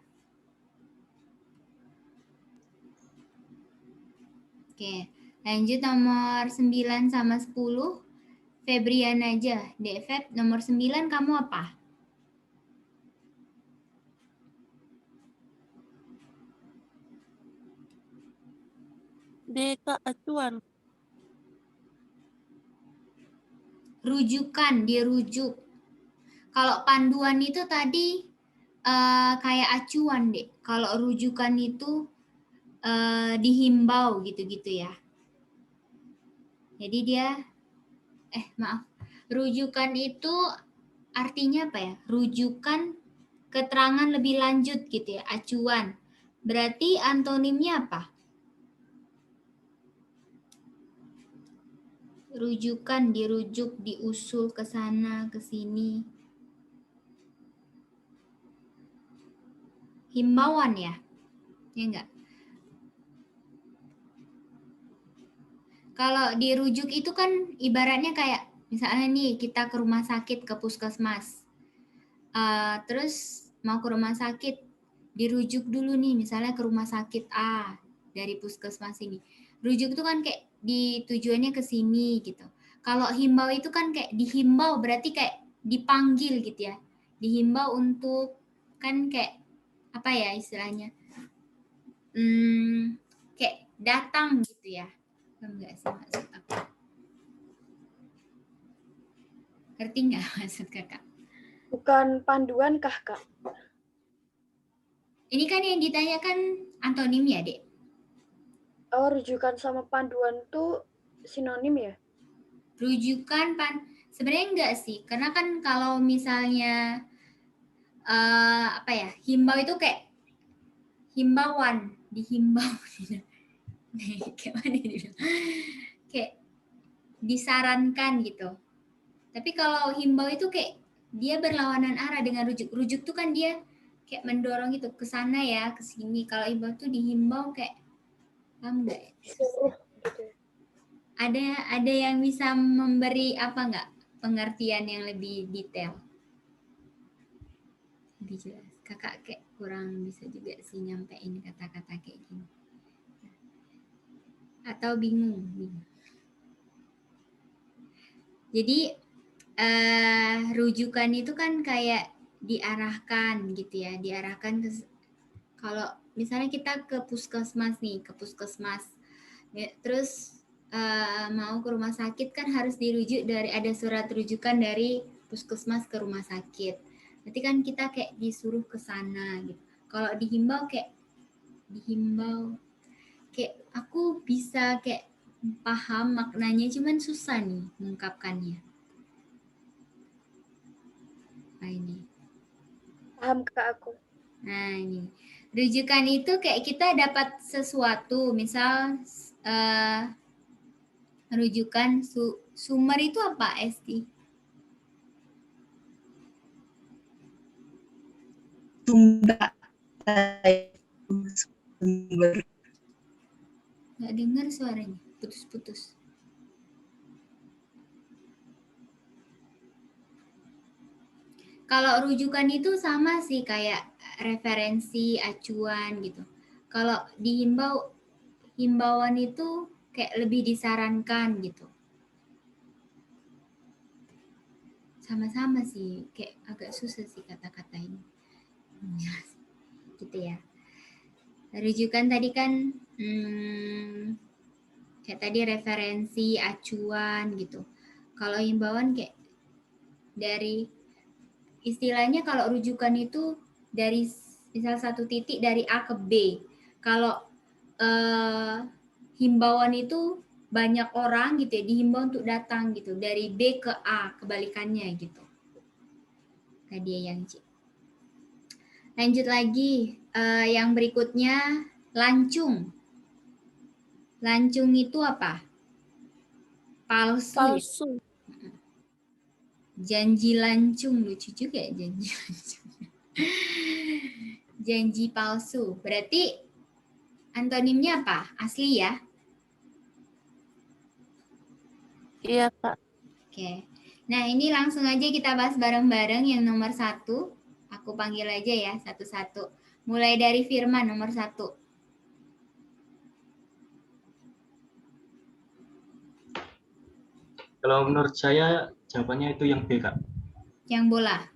Oke, lanjut nomor 9 sama 10. Febrian aja. Dek Feb, nomor 9 kamu apa? Deka acuan. Rujukan, dirujuk. Kalau panduan itu tadi kayak acuan, Dek. Kalau rujukan itu dihimbau gitu-gitu ya. Jadi dia maaf. Rujukan itu artinya apa ya? Rujukan keterangan lebih lanjut gitu ya, acuan. Berarti antonimnya apa? Rujukan, dirujuk, diusul ke sana, ke sini. Himbauan ya? Ya enggak? Kalau dirujuk itu kan ibaratnya kayak misalnya nih kita ke rumah sakit, ke puskesmas. Terus mau ke rumah sakit, dirujuk dulu nih misalnya ke rumah sakit A dari puskesmas ini. Rujuk itu kan kayak tujuannya ke sini gitu. Kalau himbau itu kan kayak dihimbau, berarti kayak dipanggil gitu ya. Dihimbau untuk kan kayak apa ya istilahnya? Kayak datang gitu ya. Enggak sih maksud aku. Ngerti nggak maksud kakak? Bukan panduan kah, Kak? Ini kan yang ditanyakan antonim ya, Dek? Oh, rujukan sama panduan tuh sinonim ya? Rujukan sebenarnya enggak sih, karena kan kalau misalnya apa ya, himbau itu kayak himbauan, dihimbau. Kayak mana dibilang? Kayak disarankan gitu. Tapi kalau himbau itu kayak dia berlawanan arah dengan rujuk. Rujuk tuh kan dia kayak mendorong gitu ke sana ya, ke sini. Kalau himbau tuh dihimbau kayak paham enggak? Disuruh gitu. Ada yang bisa memberi apa enggak pengertian yang lebih detail? Lebih jelas. Kakak kayak kurang bisa juga sih nyampein kata-kata kayak gini. Atau bingung. Jadi rujukan itu kan kayak diarahkan gitu ya, diarahkan ke kalau misalnya kita ke puskesmas nih, ke puskesmas. Ya, terus mau ke rumah sakit kan harus dirujuk dari ada surat rujukan dari puskesmas ke rumah sakit. Berarti kan kita kayak disuruh ke sana gitu. Kalau dihimbau kayak dihimbau kayak aku bisa kayak paham maknanya cuman susah nih mengungkapkannya. Nah ini. Paham Kak aku. Nah ini. Rujukan itu kayak kita dapat sesuatu, misal rujukan sumber itu apa, Esti? Sumber. Nggak dengar suaranya, putus-putus. Kalau rujukan itu sama sih kayak referensi, acuan gitu. Kalau dihimbau, himbauan itu kayak lebih disarankan gitu. Sama-sama sih, kayak agak susah sih kata-kata ini. Gitu ya. Rujukan tadi kan kayak tadi referensi, acuan gitu. Kalau himbauan kayak dari istilahnya kalau rujukan itu dari misal satu titik dari A ke B. Kalau himbauan itu banyak orang gitu ya, dihimbau untuk datang gitu dari B ke A, kebalikannya gitu. Tadi yang C. Lanjut lagi, yang berikutnya lancung. Lancung itu apa? Palsu. Palsu. Janji lancung, lucu juga ya janji lancung. Janji palsu. Berarti antonimnya apa? Asli ya? Iya, Kak. Oke. Nah, ini langsung aja kita bahas bareng-bareng yang nomor 1. Aku panggil aja ya satu-satu. Mulai dari Firman nomor 1. Kalau menurut saya jawabannya itu yang B, Kak. Yang bola.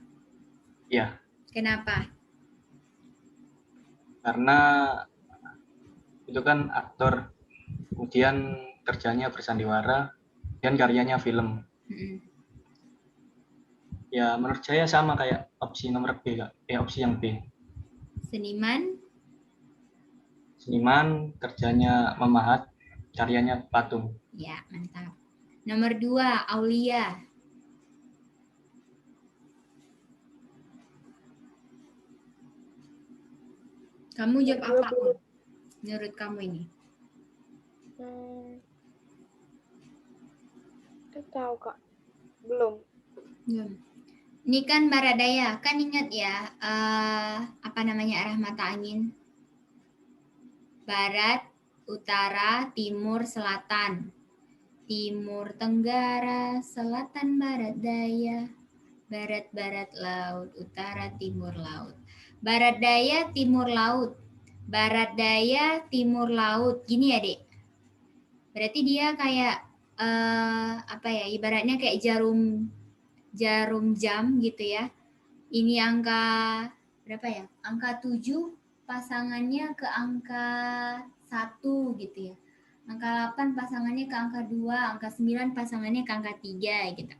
Iya, Kenapa? karena itu kan aktor, kemudian kerjanya bersandiwara, dan karyanya film. Ya menurut saya sama kayak opsi nomor B, Kak. Opsi yang B. Seniman. Seniman, kerjanya memahat, karyanya patung. Ya, mantap. Nomor 2, Aulia. Kamu jawab apa? Menurut kamu ini? Tidak tahu, Kak. Belum. Ini kan barat daya, kan ingat ya apa namanya arah mata angin? Barat, utara, timur, selatan. Timur, tenggara, selatan, barat daya. Barat, barat laut, utara, timur laut. Barat daya, timur laut. Barat daya, timur laut. Gini ya, Dek. Berarti dia kayak apa ya? Ibaratnya kayak jarum jam gitu ya. Ini angka berapa ya? Angka 7 pasangannya ke angka 1 gitu ya. Angka 8 pasangannya ke angka 2, angka 9 pasangannya ke angka 3 gitu.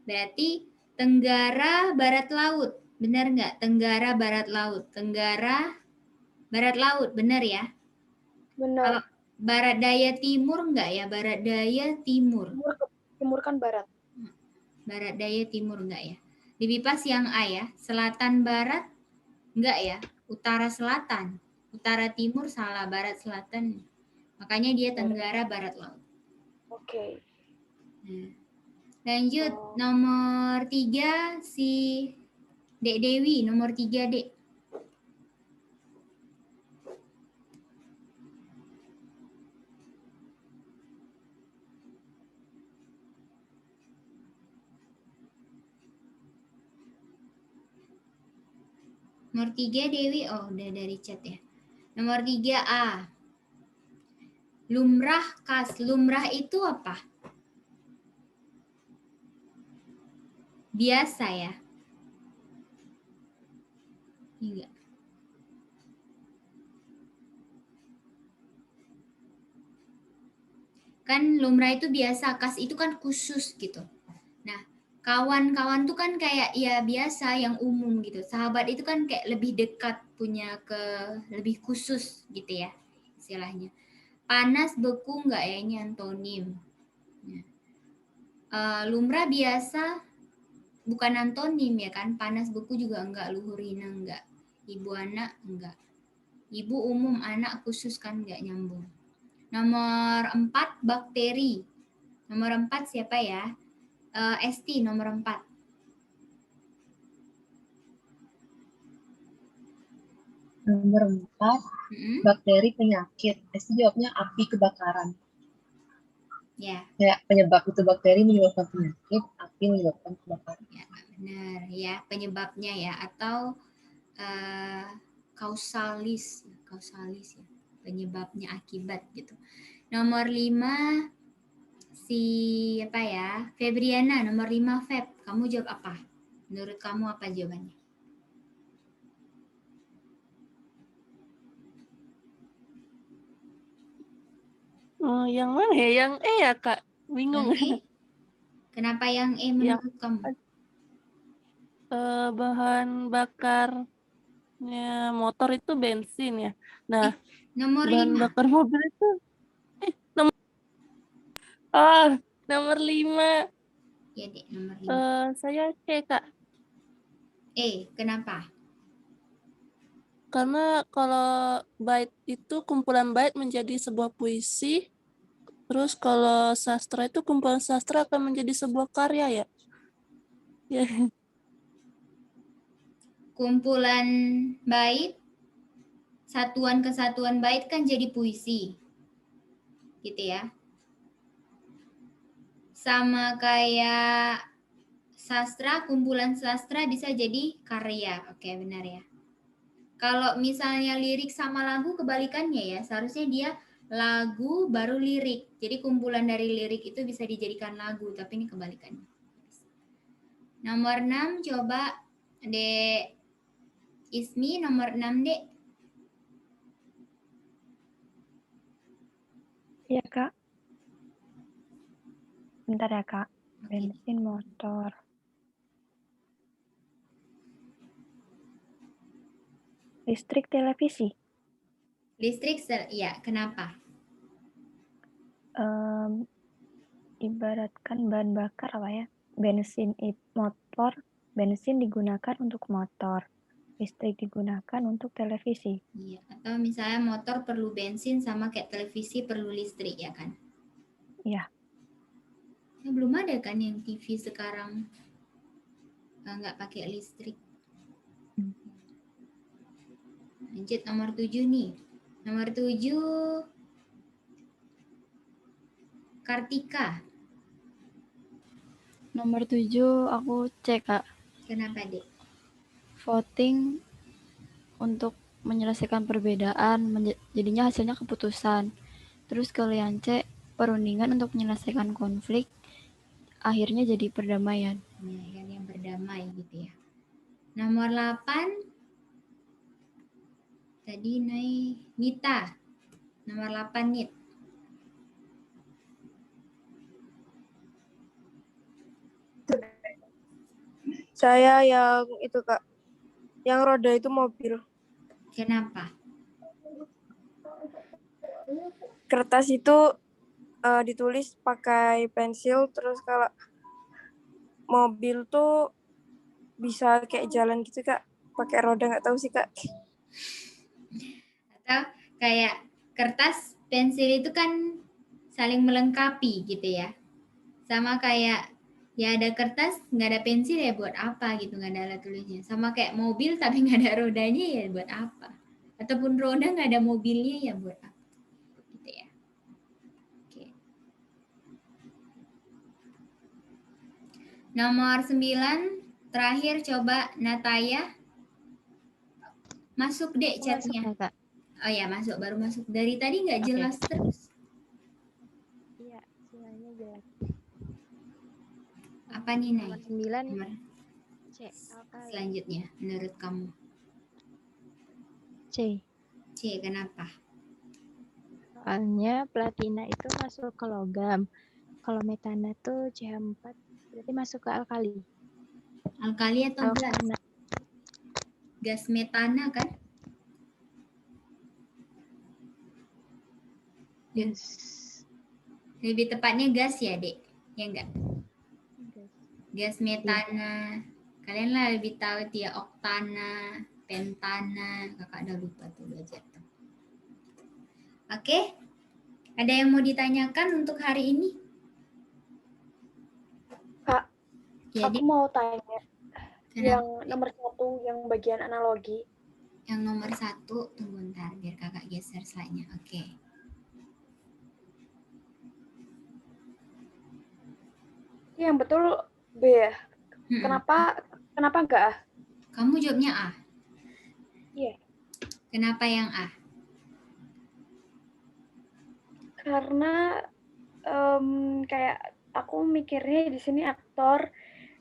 Berarti tenggara barat laut. Benar nggak? Tenggara barat laut. Tenggara barat laut, benar ya? Benar. Kalau barat daya timur nggak ya? Barat daya timur. Timur kan barat. Barat daya timur enggak ya? Lebih pas yang A ya. Selatan barat enggak ya? Utara selatan. Utara timur salah, barat selatan. Makanya dia tenggara barat laut. Oke. Nah, lanjut nomor 3 si Dek Dewi, nomor 3 Dek. Nomor 3 Dewi, oh udah dari chat ya. Nomor 3A. Lumrah khas. Lumrah itu apa? Biasa ya? Enggak. Kan lumrah itu biasa, khas itu kan khusus gitu. Nah, kawan-kawan tuh kan kayak ya biasa yang umum gitu. Sahabat itu kan kayak lebih dekat, punya ke lebih khusus gitu ya istilahnya. Panas, beku enggak ya, ini antonim. Lumrah biasa bukan antonim ya kan. Panas, beku juga enggak, luhur hina enggak. Ibu anak enggak. Ibu umum, anak khusus kan enggak nyambung. Nomor 4 bakteri. Nomor 4 siapa ya? Esti nomor 4. Nomor 4, bakteri penyakit. Esti jawabnya api kebakaran. Ya. Kayak penyebab itu bakteri menyebabkan penyakit, api menyebabkan kebakaran. Ya, benar ya, penyebabnya ya, atau kausalis ya, penyebabnya akibat gitu. Nomor 5 si apa ya? Febriana nomor 5 Feb. Kamu jawab apa? Menurut kamu apa jawabannya? Yang mana ya? Yang E ya, Kak? Bingung. Yang E? Kenapa yang E menurut kamu? Bahan bakarnya motor itu bensin ya. Nah, nomor bahan 5. bakar mobil itu nomor 5. Ya, Dek, nomor 5. Saya C, Kak. Kenapa? Karena kalau bait itu kumpulan bait menjadi sebuah puisi. Terus kalau sastra itu kumpulan sastra akan menjadi sebuah karya ya. Ya. Kumpulan bait, satuan kesatuan bait kan jadi puisi. Gitu ya. Sama kayak sastra, kumpulan sastra bisa jadi karya. Oke, benar ya. Kalau misalnya lirik sama lagu kebalikannya ya, seharusnya dia lagu baru lirik. Jadi kumpulan dari lirik itu bisa dijadikan lagu, tapi ini kebalikannya. Nomor 6 coba Dek Ismi, nomor 6 Dek. Iya, Kak. Bentar ya, Kak. Bensin, motor. Listrik, televisi. Listrik, ya kenapa? Ibaratkan bahan bakar apa ya? Bensin motor, bensin digunakan untuk motor. Listrik digunakan untuk televisi. Iya, atau misalnya motor perlu bensin sama kayak televisi perlu listrik ya kan? Iya. Ya, belum ada kan yang TV sekarang nggak pakai listrik. Lanjut nomor 7 nih. Nomor 7 Kartika. Nomor 7 aku cek, Kak. Kenapa, Dek? Voting untuk menyelesaikan perbedaan, jadinya hasilnya keputusan. Terus kalian cek perundingan untuk menyelesaikan konflik, akhirnya jadi perdamaian. Ya, kan yang berdamai gitu ya. Nomor 8 tadi Nita. Nomor 8 Nit. Saya yang itu, Kak. Yang roda itu mobil. Kenapa? Kertas itu ditulis pakai pensil, terus kalau mobil tuh bisa kayak jalan gitu, Kak. Pakai roda, nggak tahu sih, Kak. Atau kayak kertas, pensil itu kan saling melengkapi gitu ya. Sama kayak ya ada kertas nggak ada pensil ya buat apa gitu, nggak ada alat tulisnya. Sama kayak mobil tapi nggak ada rodanya ya buat apa. Ataupun roda nggak ada mobilnya ya buat apa gitu ya. Oke. Nomor 9 terakhir coba Nataya. Masuk Dek chatnya. Oh ya masuk, baru masuk. Dari tadi nggak jelas terus. Iya, semuanya jelas. Apa nih, Nay? Nomor 9. Nomor C. selanjutnya, menurut kamu? C. C, kenapa? Soalnya platina itu masuk ke logam. Kalau metana tuh CH4, berarti masuk ke alkali. Alkali atau gas? Alkana. Gas metana kan? Gas. Lebih tepatnya gas ya, Dek? Ya enggak? Gas metana. Kalian lah lebih tahu itu ya, oktana, pentana. Kakak udah lupa tuh belajar tuh. Oke? Ada yang mau ditanyakan untuk hari ini? Kak, ya, aku mau tanya. Kenapa? Yang nomor 1, yang bagian analogi. Yang nomor 1, tunggu ntar biar kakak geser slide-nya. Oke. Yang betul B ya? Kenapa enggak A? Kamu jawabnya A? Iya. Kenapa yang A? Karena kayak aku mikirnya di sini aktor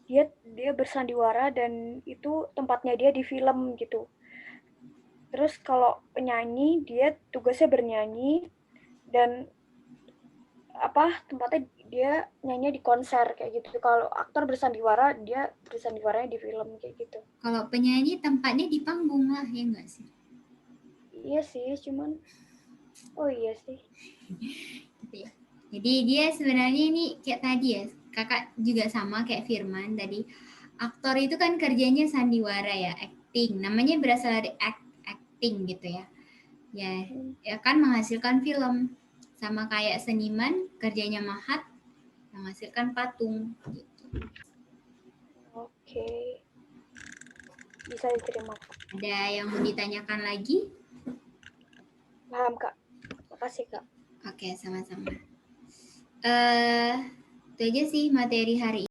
dia bersandiwara dan itu tempatnya dia di film gitu. Terus kalau penyanyi dia tugasnya bernyanyi dan tempatnya dia nyanyi di konser kayak gitu. Kalau aktor bersandiwara dia bersandiwaranya di film kayak gitu. Kalau penyanyi tempatnya di panggung lah ya enggak sih? Iya sih, cuman iya sih. Gitu ya. Jadi dia sebenarnya ini kayak tadi ya, kakak juga sama kayak Firman tadi. Aktor itu kan kerjanya sandiwara ya, acting. Namanya berasal dari acting gitu ya. Ya kan menghasilkan film. Sama kayak seniman kerjanya mahat menghasilkan patung gitu. Oke. Oke. Bisa diterima, Kak. Ada yang mau ditanyakan lagi? Paham, Kak. Makasih, Kak. Oke, sama-sama. Itu aja sih materi hari ini.